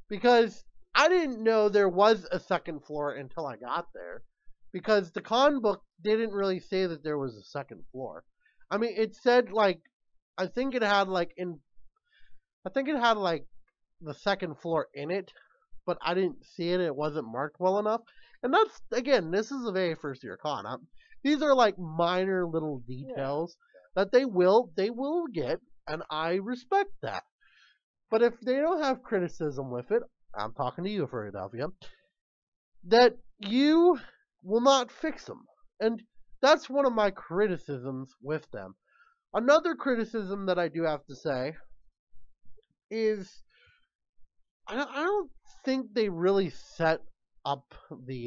Because I didn't know there was a second floor until I got there. Because the con book didn't really say that there was a second floor. I mean, it said like, I think it had like the second floor in it, but I didn't see it. It wasn't marked well enough. And that's, again, this is a very first year con. These are like minor little details that they will get, and I respect that. But if they don't have criticism with it, I'm talking to you, Philadelphia, that you will not fix them. And that's one of my criticisms with them. Another criticism that I do have to say is I don't think they really set up the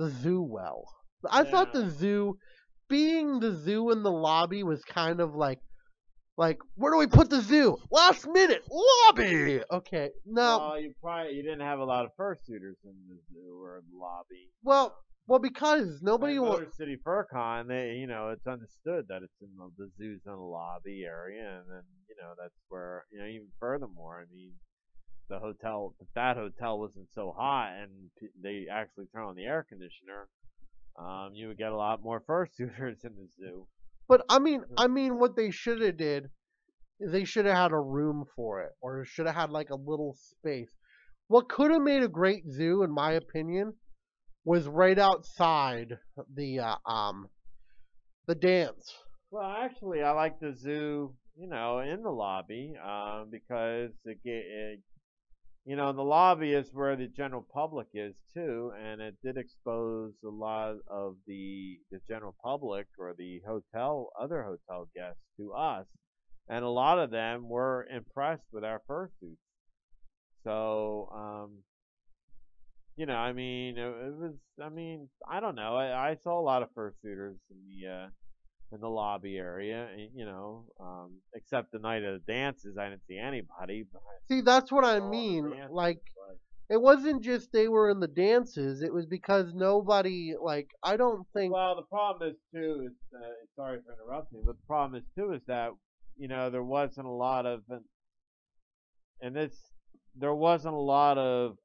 zoo well. I thought the zoo, being the zoo in the lobby, was kind of like where do we put the zoo? Last minute lobby. Okay, no. Well, you didn't have a lot of fursuiters in the zoo or in the lobby. Well, because nobody wants. Motor City FurCon, it's understood that it's in the zoo's in the lobby area, and then that's where even furthermore, I mean, the hotel, if that hotel wasn't so hot and they actually turn on the air conditioner, you would get a lot more fursuiters in the zoo. But I mean, what they should have did is they should have had a room for it, or should have had like a little space. What could have made a great zoo, in my opinion, was right outside the dance. Well, actually, I like the zoo, in the lobby, because the lobby is where the general public is too, and it did expose a lot of the general public or the other hotel guests to us, and a lot of them were impressed with our fursuits. So, I mean, it was, I mean, I don't know. I saw a lot of fursuiters in the lobby area, except the night of the dances, I didn't see anybody. But See, that's what I I saw all the mean. dances, Like, but it wasn't just they were in the dances. It was because nobody, like, I don't think. well, the problem is too. Is sorry for interrupting, but the problem is too is that there wasn't a lot of and this there wasn't a lot of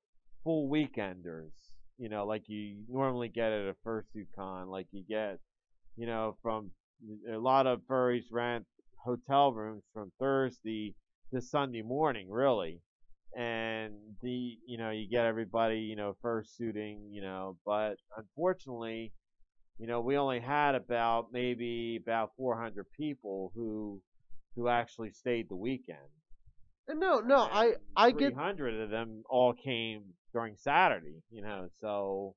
full weekenders. Like you normally get at a fursuit con, like you get from a lot of furries rent hotel rooms from Thursday to Sunday morning, really. And you get everybody, fursuiting, but unfortunately, we only had maybe about 400 people who actually stayed the weekend. No, no, And I get. 300 of them all came during Saturday, so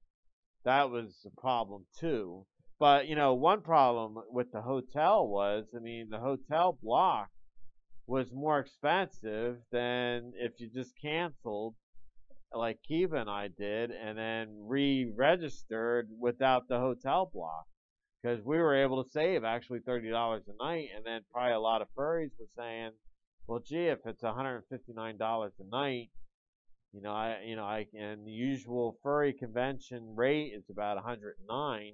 that was a problem too. But one problem with the hotel was, I mean, the hotel block was more expensive than if you just canceled, like Kiva and I did, and then re-registered without the hotel block. Because we were able to save actually $30 a night, and then probably a lot of furries were saying, well, gee, if it's $159 a night, and the usual furry convention rate is about 109.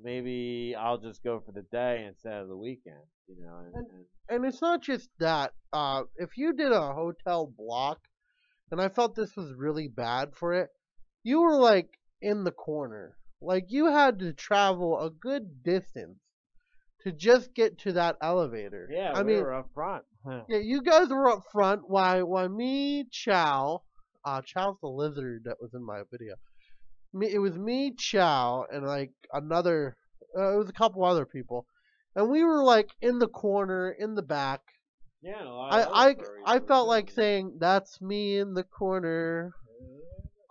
Maybe I'll just go for the day instead of the weekend. And it's not just that. If you did a hotel block, and I felt this was really bad for it, you were like in the corner. Like you had to travel a good distance to just get to that elevator. Yeah, I we mean, were up front. yeah, you guys were up front. Why me, Chow, Chow's the lizard that was in my video. It was me, Chow, and like another. It was a couple other people, and we were like in the corner, in the back. Yeah, a lot of I other furries I were felt too. like saying, "That's me in the corner."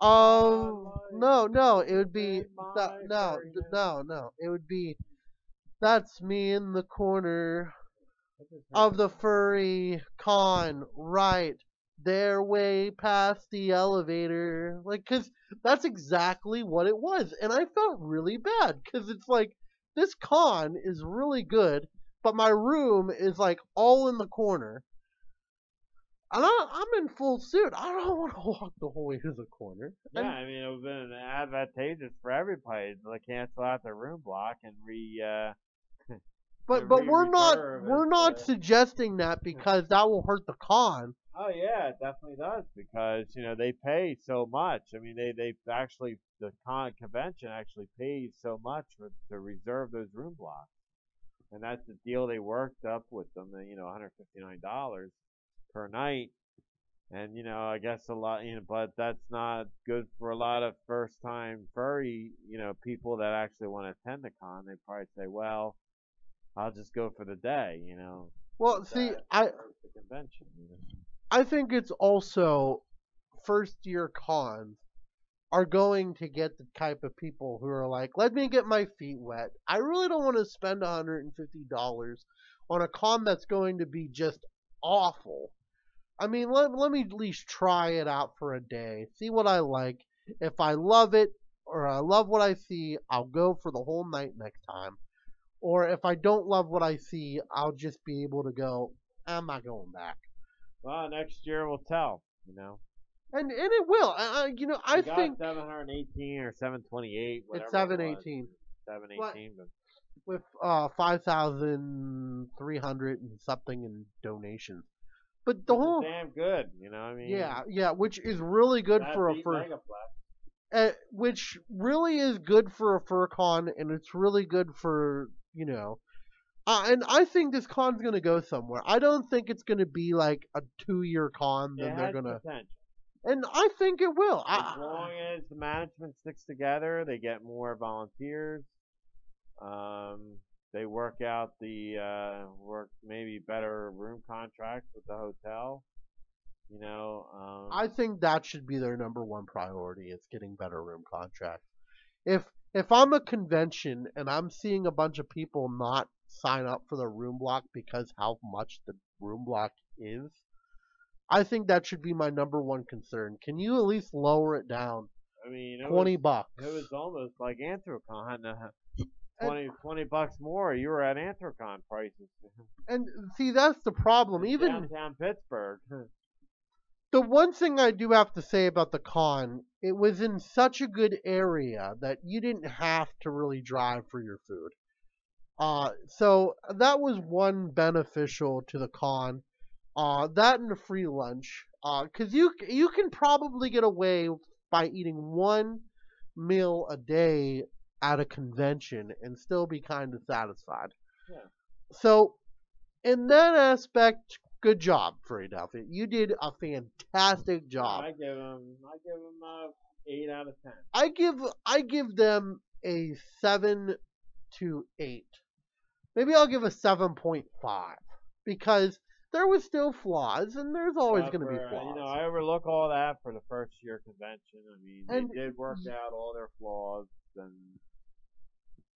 My No, it would be my no, furriness. no. It would be, "That's me in the corner I just heard of that. the furry con, right there, way past the elevator." Like, cause that's exactly what it was, and I felt really bad, cause it's like this con is really good, but my room is like all in the corner. And I'm in full suit. I don't want to walk the whole way to the corner. Yeah, I mean, it would have been advantageous for everybody to cancel out their room block and But re-reserve we're it. not suggesting that because that will hurt the con. Oh yeah, it definitely does because they pay so much. I mean, they actually the convention actually pays so much to reserve those room blocks, and that's the deal they worked up with them. $159 per night. And I guess a lot, but that's not good for a lot of first-time furry, people that actually want to attend the con. They probably say, "Well, I'll just go for the day," Well, but see, that I hurts the convention. I think it's also first year cons are going to get the type of people who are like, let me get my feet wet. I really don't want to spend $150 on a con that's going to be just awful. I mean, let me at least try it out for a day, see what I like. If I love it or I love what I see, I'll go for the whole night next time. Or if I don't love what I see, I'll just be able to go, I'm not going back. Well, next year will tell. And it will. I We got think 718 or 728, whatever it's it was. 718 718, but with 5,300 and something in donations. but the Which is whole damn good. I mean, yeah, which is really good that for a beat fur, Megaplex. which really is good for a fur con, and it's really good for and I think this con's gonna go somewhere. I don't think it's gonna be like a 2-year con. It Then they're has gonna, potential. and I think it will. As long as the management sticks together, they get more volunteers. They work out the maybe better room contracts with the hotel. I think that should be their number one priority. Is getting better room contracts. If I'm a convention and I'm seeing a bunch of people not sign up for the room block because how much the room block is, I think that should be my number one concern. Can you at least lower it down I mean, $20? It was almost like Anthrocon. And, $20 more. You were at Anthrocon prices. and see, that's the problem. Even downtown Pittsburgh. the one thing I do have to say about the con, it was in such a good area that you didn't have to really drive for your food. So that was one beneficial to the con. That and a free lunch. 'Cause you can probably get away by eating one meal a day at a convention and still be kind of satisfied. Yeah. So in that aspect, good job, Philadelphia. You did a fantastic job. I give them 8 out of 10. I give them a 7 to 8. Maybe I'll give a 7.5 because there was still flaws, and there's always going to be flaws. I overlook all that for the first year convention. I mean, And- they did work out all their flaws,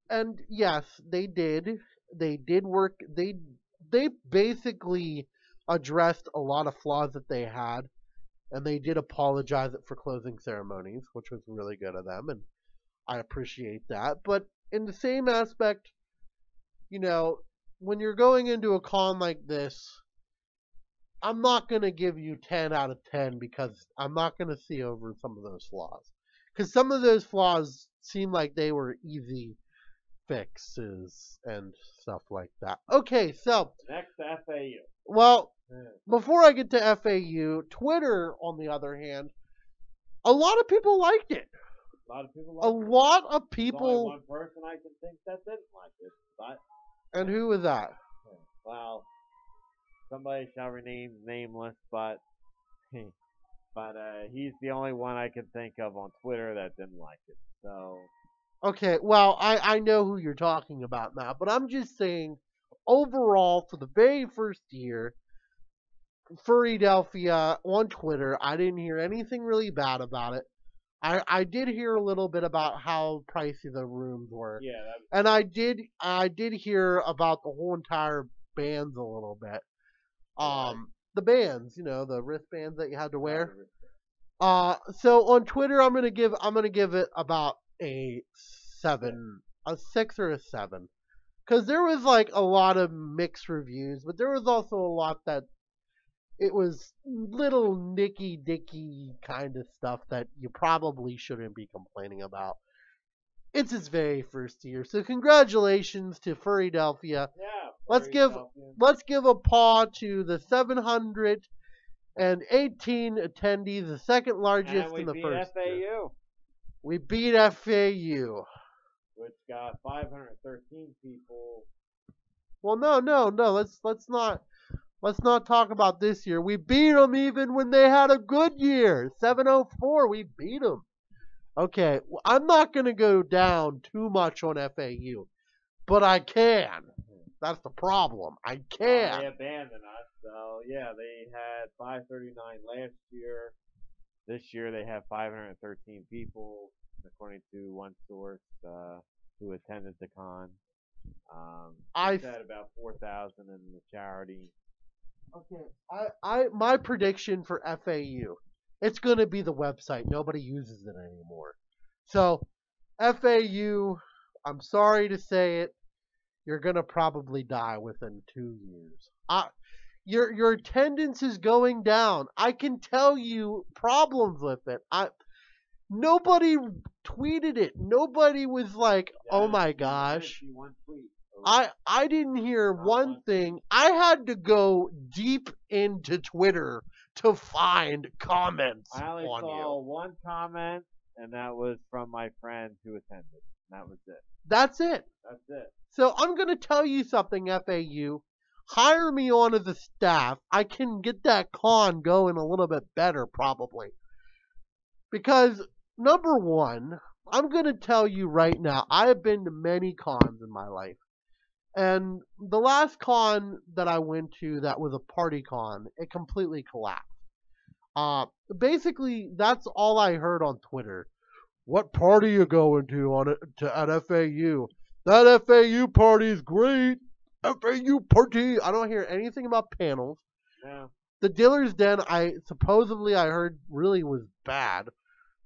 And yes, they did. They did work. They basically addressed a lot of flaws that they had, and they did apologize for closing ceremonies, which was really good of them, and I appreciate that. But in the same aspect, when you're going into a con like this, I'm not going to give you 10 out of 10 because I'm not going to see over some of those flaws. Because some of those flaws seem like they were easy fixes and stuff like that. Okay, so next FAU. Well, before I get to FAU, Twitter, on the other hand, a lot of people liked it. A lot of people A liked it. lot of There's people. only one person I can think that didn't like it, but And who was that? well, somebody shall remain nameless, but he's the only one I can think of on Twitter that didn't like it. So Okay, well, I know who you're talking about now, but I'm just saying, overall, for the very first year, Philadelphia on Twitter, I didn't hear anything really bad about it. I did hear a little bit about how pricey the rooms were. yeah, And I did hear about the whole entire bands a little bit. The bands, the wristbands that you had to wear. So on Twitter, I'm gonna give it about a 7, a 6 or a 7, because there was like a lot of mixed reviews, but there was also a lot that it was little nicky dicky kind of stuff that you probably shouldn't be complaining about. It's its very first year, so congratulations to Philadelphia. Yeah. Let's give a paw to the 718 attendees, the second largest in the first year. We beat FAU. Which got 513 people. Well, no. Let's not talk about this year. We beat them even when they had a good year. 704. We beat them. Okay, well, I'm not gonna go down too much on FAU, but I can. That's the problem. I can. They abandoned us. So yeah, they had 539 last year. This year they have 513 people, according to one source who attended the con. I said about 4,000 in the charity. Okay, my prediction for FAU, it's gonna be the website. Nobody uses it anymore. So FAU, I'm sorry to say it, you're gonna probably die within 2 years. Your attendance is going down. I can tell you problems with it. Nobody tweeted it. Nobody was like, "Oh my gosh." One tweet. I didn't hear Not one one thing. I had to go deep into Twitter to find comments I only on saw you. one comment, and that was from my friend who attended. And that was it. That's it. That's it. So I'm gonna tell you something, FAU. Hire me on as a staff. I can get that con going a little bit better, probably. Because number one, I'm gonna tell you right now, I have been to many cons in my life. And the last con that I went to that was a party con, it completely collapsed. Uh, Basically, that's all I heard on Twitter. What party you going to at FAU? That FAU party is great. FAU party. I don't hear anything about panels. Yeah. The Dealer's Den, I heard really was bad.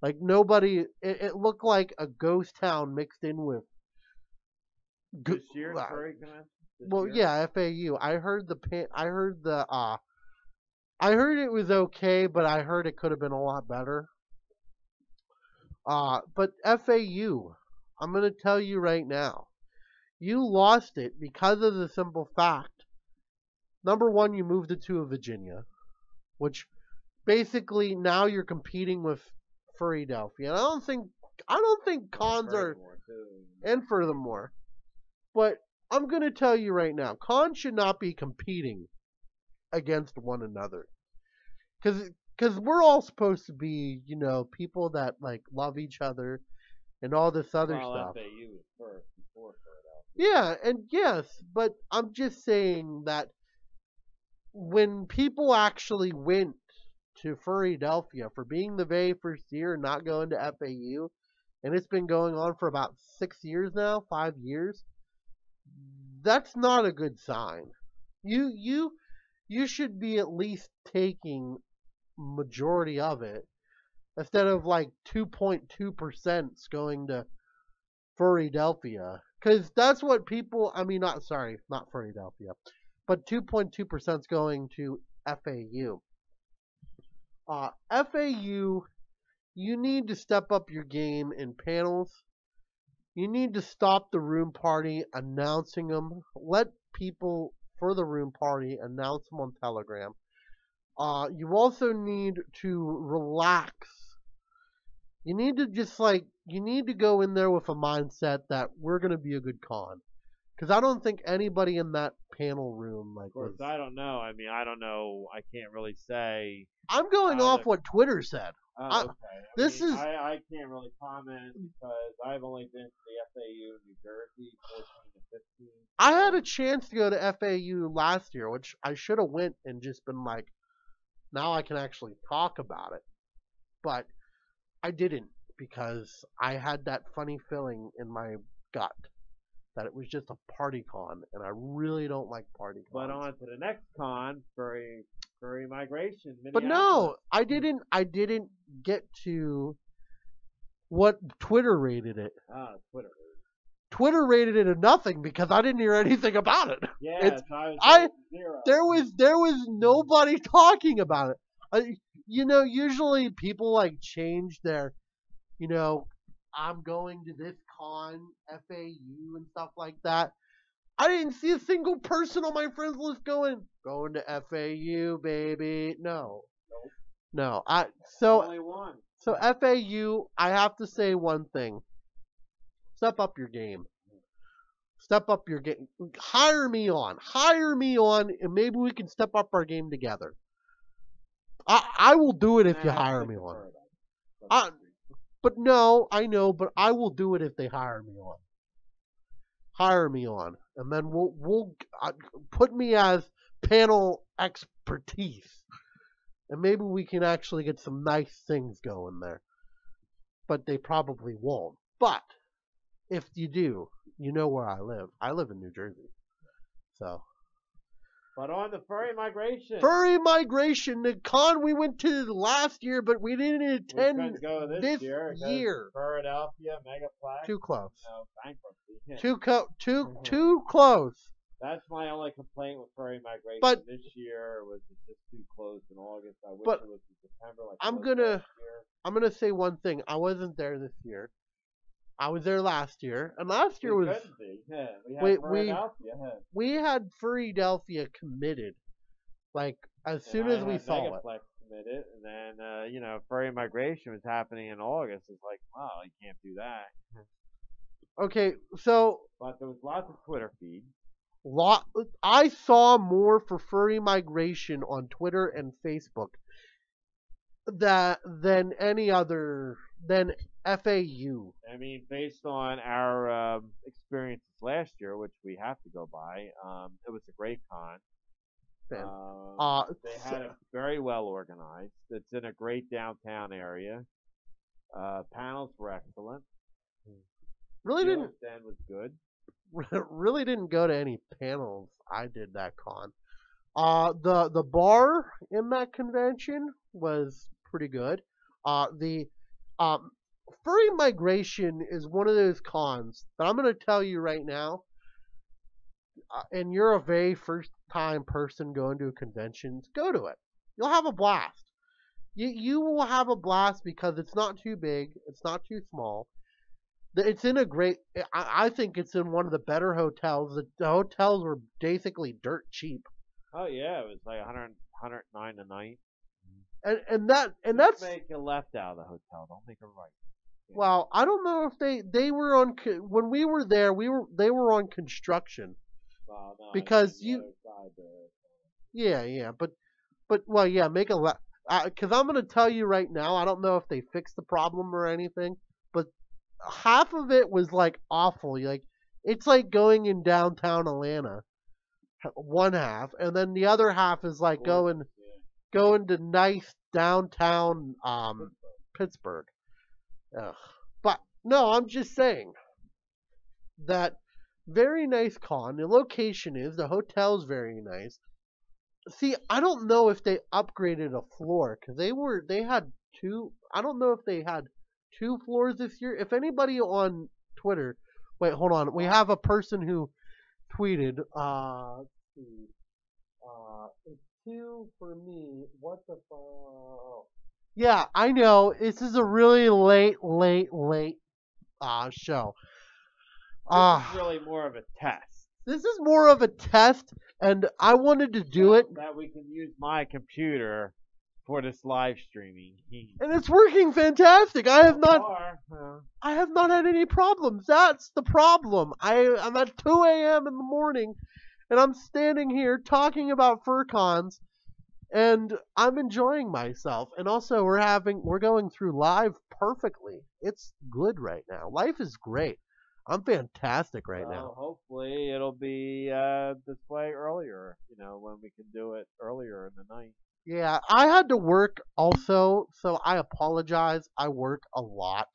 Like nobody, it looked like a ghost town mixed in with. This year, the furry convention. Well, yeah, FAU. I heard it was okay, but I heard it could have been a lot better. But FAU, I'm gonna tell you right now, you lost it because of the simple fact. Number one, you moved it to Virginia, which basically now you're competing with Philadelphia. And I don't think cons are, and furthermore, but I'm gonna tell you right now, cons should not be competing against one another, because we're all supposed to be, people that like love each other and all this other stuff. FAU was first before Philadelphia. Yeah, and yes, but I'm just saying that when people actually went to Philadelphia for being the very first year and not going to FAU, and it's been going on for about 6 years now, 5 years, that's not a good sign. You should be at least taking majority of it instead of like 2.2% going to Philadelphia, because that's what people. I mean, not Philadelphia, but 2.2% is going to FAU. FAU, you need to step up your game in panels. You need to stop the room party announcing them. Let people for the room party announce them on Telegram. You also need to relax. You need to you need to go in there with a mindset that we're going to be a good con. Because I don't think anybody in that panel room Of course, I don't know. I mean, I don't know. I can't really say. I'm going off what Twitter said. Oh, okay. I can't really comment because I've only been to the FAU in New Jersey, 14 to 15. I had a chance to go to FAU last year, which I should have went and just been like, now I can actually talk about it. But I didn't, because I had that funny feeling in my gut that it was just a party con, and I really don't like party cons. But on to the next con, furry migration. But no, I didn't get to what Twitter rated it. Twitter. Twitter rated it a nothing because I didn't hear anything about it. Yeah, zero. There was nobody talking about it. Usually people like change their, I'm going to this con, FAU and stuff like that. I didn't see a single person on my friends list going to FAU, baby. No. Nope. No. Only one. So FAU, I have to say one thing. Step up your game. Step up your game. Hire me on, and maybe we can step up our game together. I will do it if you hire me on. But no, I know, but I will do it if they hire me on. Hire me on, and then we'll put me as panel expertise, and maybe we can actually get some nice things going there. But they probably won't. But if you do, you know where I live. I live in New Jersey, so. But on the furry migration. The con we went to last year, but we didn't attend we couldn't go this year. Philadelphia, Megaplex. Too close. Bankruptcy. Too close. That's my only complaint with furry migration. But this year was just too close in August. I wish it was in September. I'm gonna say one thing. I wasn't there this year. I was there last year, and last year We was couldn't be. Yeah, we had we Philadelphia. Yeah. we had Philadelphia committed like as And soon I as we had saw it. Megaplex committed, and then furry migration was happening in August. It's like, wow, you can't do that. Okay, so But there was lots of Twitter feeds. lot I saw more for furry migration on Twitter and Facebook than any other than FAU. I mean, based on our experiences last year, which we have to go by, it was a great con. Fan. They had it very well organized. It's in a great downtown area. Panels were excellent. Really didn't Den was good. really didn't go to any panels. I did that con. The bar in that convention was pretty good. The furry migration is one of those cons that I'm going to tell you right now. And you're a very first time person going to a convention, go to it. You'll have a blast. You will have a blast because it's not too big, it's not too small. It's in a great. I think it's in one of the better hotels. The hotels were basically dirt cheap. Oh yeah, it was like 109 a night. That's make a left out of the hotel. Don't make a right. Yeah. Well, I don't know if they were on when we were there. They were on construction. Well, no, because yeah, but well, yeah, make a left. Because I'm gonna tell you right now, I don't know if they fixed the problem or anything, but half of it was like awful. Like it's like going in downtown Atlanta, one half, and then the other half is like going to nice downtown Pittsburgh. Ugh. But no, I'm just saying that very nice con. The location the hotel's very nice. See, I don't know if they upgraded a floor because they had two. I don't know if they had 2 floors this year. If anybody on Twitter, wait, hold on. We have a person who tweeted. Let's see. It's 2 for me. What the fuck? Yeah, I know. This is a really late show. This is really more of a test. This is more of a test, and I wanted to do it. That we can use my computer for this live streaming. And it's working fantastic. I have not had any problems. That's the problem. I'm at 2 a.m. in the morning, and I'm standing here talking about FurCons, and I'm enjoying myself. And also, we're going through live perfectly. It's good right now. Life is great. I'm fantastic right now. Hopefully it'll be display earlier, when we can do it earlier in the night. Yeah, I had to work also, so I apologize. I work a lot.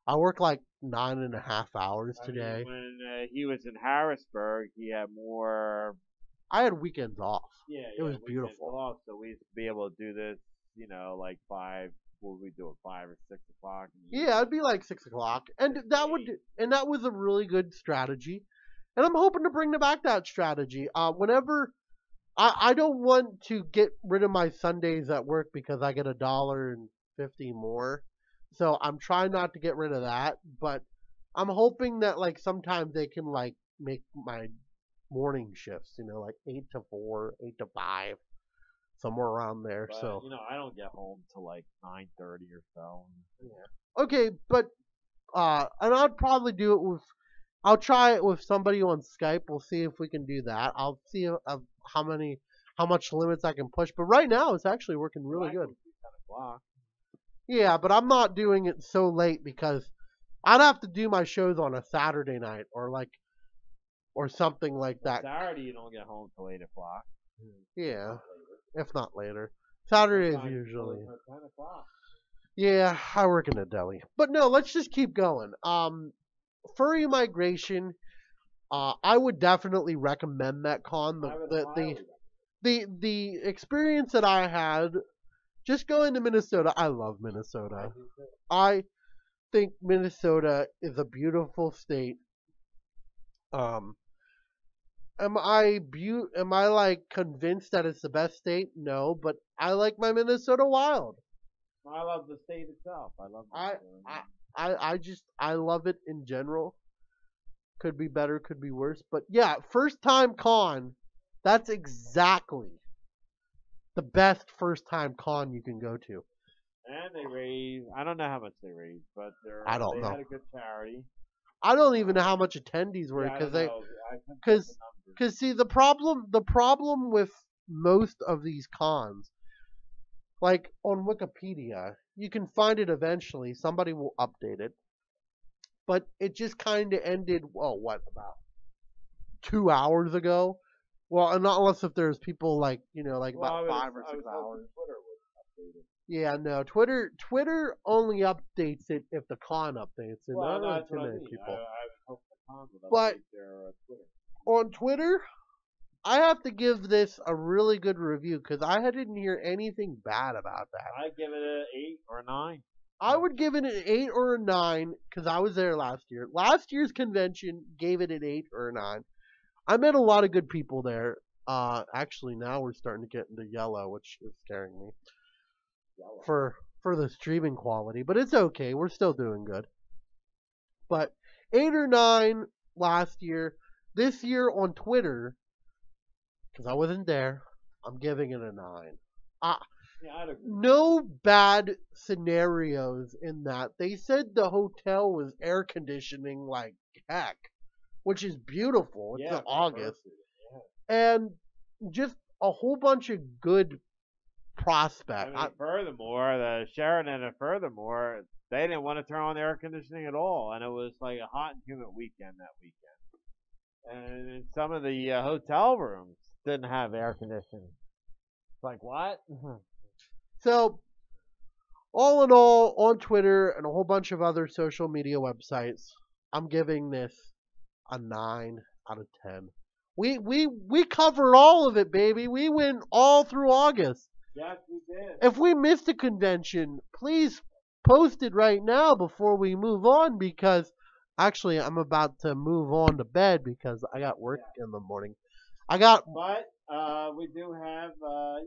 I work like 9.5 hours today. When he was in Harrisburg, he had more. I had weekends off. Yeah, it was beautiful. Off, so we used to be able to do this, like 5. What would we do at 5 or 6 o'clock? Yeah, it'd be like 6 o'clock, and that was a really good strategy, and I'm hoping to bring back that strategy. Whenever I don't want to get rid of my Sundays at work because I get $1.50 more, so I'm trying not to get rid of that. But I'm hoping that like sometimes they can like make my morning shifts, like 8 to 4, 8 to 5. Somewhere around there. But, so I don't get home till like 9:30 or so. Yeah. Okay, but and I'd probably do it with. I'll try it with somebody on Skype. We'll see if we can do that. I'll see how much limits I can push. But right now, it's actually working really good. 10 o'clock. Yeah, but I'm not doing it so late because I'd have to do my shows on a Saturday night or something like that. Saturday, you don't get home till 8 o'clock. Yeah. If not later. Saturdays usually. 10 o'clock. Yeah, I work in a deli. But no, let's just keep going. Furry migration. I would definitely recommend that con. The experience that I had just going to Minnesota. I love Minnesota. I think Minnesota is a beautiful state. Am I like convinced that it's the best state? No, but I like my Minnesota Wild. I love the state itself. I love Minnesota. I love it in general. Could be better, could be worse, but yeah, first time con. That's exactly the best first time con you can go to. And they raised, I don't know how much they raised, but I don't they know. had a good charity. I don't even know how much attendees were Yeah, I because don't they know. I couldn't get because the numbers. because see the problem with most of these cons, like on Wikipedia, you can find it eventually. Somebody will update it, but it just kind of ended. Well, what about 2 hours ago? Well, and not unless if there's people like like Well, about 5 or 6 hoping hours. Twitter would update it. Yeah, no. Twitter only updates it if the con updates it. Well, Not really that's too what I many mean. people. I would hope the con would But update their Twitter. on Twitter, I have to give this a really good review because I didn't hear anything bad about that. I give it an 8 or a 9. I would give it an 8 or a 9 because I was there last year. Last year's convention gave it an 8 or a 9. I met a lot of good people there. Actually, now we're starting to get into yellow, which is scaring me Yellow. for the streaming quality, but it's okay. We're still doing good. But 8 or 9 last year. This year on Twitter, because I wasn't there, I'm giving it a 9. Yeah, I'd agree. No bad scenarios in that. They said the hotel was air conditioning like heck, which is beautiful. It's Yeah, in August. Yeah. And just a whole bunch of good I prospect. mean, furthermore, the Sheraton, and furthermore, they didn't want to turn on the air conditioning at all, and it was like a hot and humid weekend that weekend. And in some of the hotel rooms didn't have air conditioning. It's like what? So, all in all, on Twitter and a whole bunch of other social media websites, I'm giving this a 9 out of 10. We covered all of it, baby. We went all through August. Yes, we did. If we missed a convention, please post it right now before we move on because actually I'm about to move on to bed because I got work in the morning. But we do have a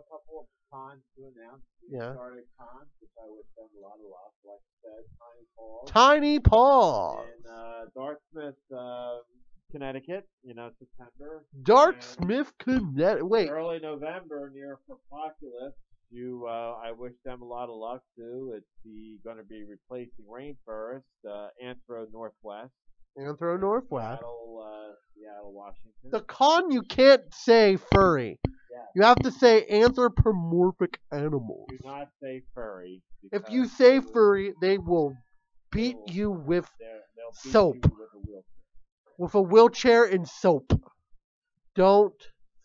couple of cons to announce. We started cons, which I wish them a lot of luck. Like I said, Tiny Paws in Dartmouth, Connecticut. September. Darksmith Connecticut. Wait, Early November near Propolis. I wish them a lot of luck too. It's going to be replacing Rainforest, Anthro Northwest. Anthro Northwest. Seattle, Washington. The con you can't say furry. Yeah. You have to say anthropomorphic animals. Do not say furry. If you say furry, they will beat you with soap. With a wheelchair and soap. Don't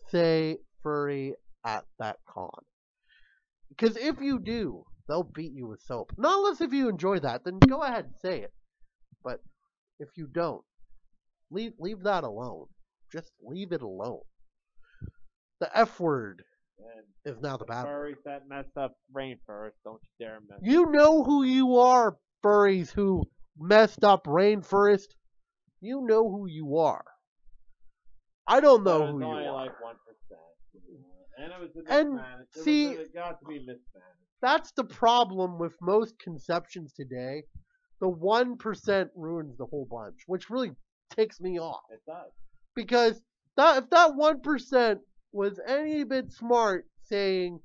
say furry at that con. Because if you do, they'll beat you with soap. Not unless if you enjoy that, then go ahead and say it. But if you don't, leave that alone. Just leave it alone. The F word is now the bad word. Furries that messed up Rainforest, don't you dare mess. You know who you are, furries who messed up Rainforest. You know who you are. I don't know who you are. Like 1%. And it was mismanaged. It got to be mismanaged. That's the problem with most conceptions today. The 1% ruins the whole bunch, which really ticks me off. It does. Because if that 1% was any bit smart, saying,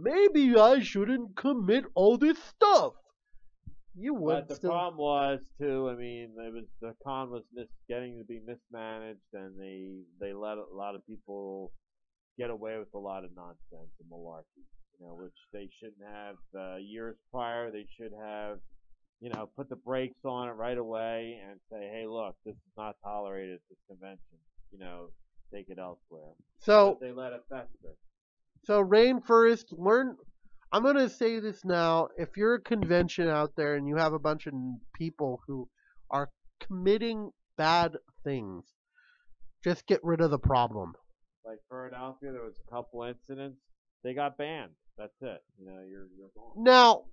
maybe I shouldn't commit all this stuff, you would. But the problem was too. I mean, the con was getting to be mismanaged, and they let a lot of people get away with a lot of nonsense and malarkey. Which they shouldn't have. Years prior, they should have, put the brakes on it right away and say, hey, look, this is not tolerated at this convention. Take it elsewhere. So but they let it fester. So Rainforest, learn. I'm gonna say this now. If you're a convention out there and you have a bunch of people who are committing bad things, just get rid of the problem. Like Philadelphia, there was a couple incidents. They got banned. That's it. You're gone. Now,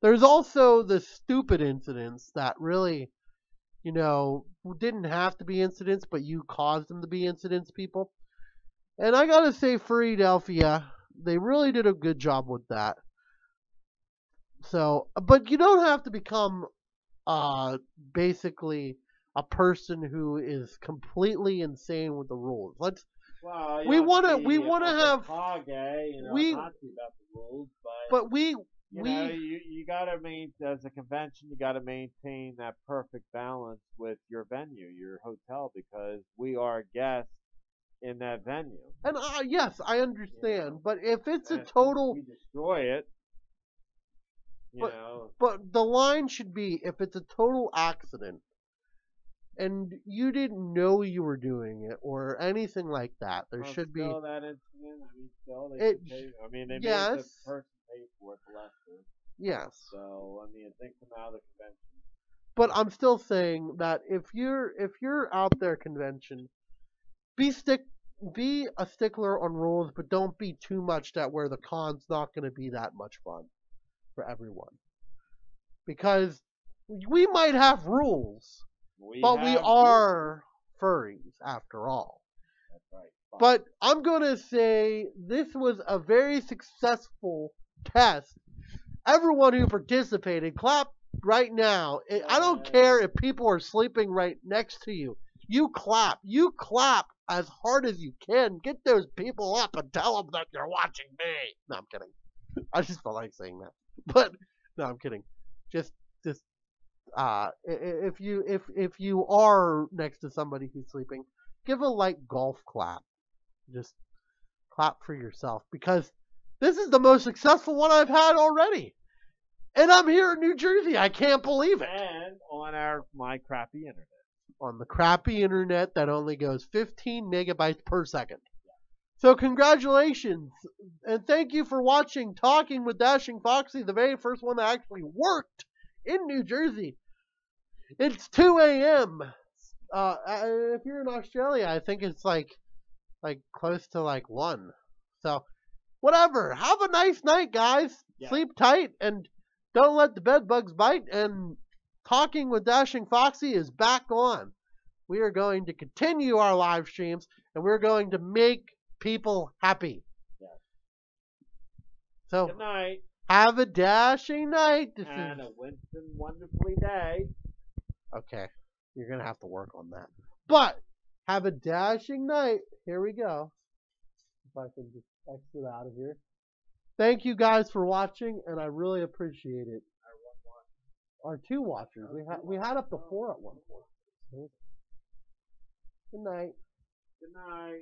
there's also the stupid incidents that really, didn't have to be incidents, but you caused them to be incidents, people. And I gotta say, Philadelphia, they really did a good job with that. So, but you don't have to become basically a person who is completely insane with the rules. Well, you We don't have want to to we be want to Uncle have Kage, we Nazi about the rules, but but we you know, we you gotta as a convention, you gotta maintain that perfect balance with your venue, your hotel, because we are guests in that venue. and yes, I You understand, know, but if it's a and if total we destroy it, you but know, but the line should be if it's a total accident and you didn't know you were doing it or anything like that, there well, should be still that incident. I mean, still they it. should pay. I mean, they made the Yes, person pay for it, the lessor. yes. So I mean, they come out of the convention. But I'm still saying that if you're out there convention, be stick be a stickler on rules, but don't be too much that where the con's not going to be that much fun for everyone. Because we might have rules, We but we have rules. are furries after all. That's right. Fine. But I'm going to say this was a very successful test. Everyone who participated, clap right now. I don't care if people are sleeping right next to you. You clap. You clap as hard as you can. Get those people up and tell them that you're watching me. No, I'm kidding. I just felt like saying that. But no, I'm kidding. Just if you are next to somebody who's sleeping, give a light golf clap. Just clap for yourself because this is the most successful one I've had already. And I'm here in New Jersey. I can't believe it. And on my crappy internet. On the crappy internet that only goes 15 megabytes per second. So congratulations. And thank you for watching Talking with Dashing Foxy, the very first one that actually worked in New Jersey. It's 2 a.m. If you're in Australia, I think it's like close to like 1. So whatever. Have a nice night, guys. Yeah. Sleep tight and don't let the bed bugs bite. And Talking with Dashing Foxy is back on. We are going to continue our live streams and we're going to make people happy. Yeah. So good night. Have a dashing night. And a Winston wonderfully day. Okay. You're going to have to work on that. But have a dashing night. Here we go. If I can just exit out of here. Thank you guys for watching, and I really appreciate it. Our 2 watchers. We had up to 4 at one point. Good night. Good night.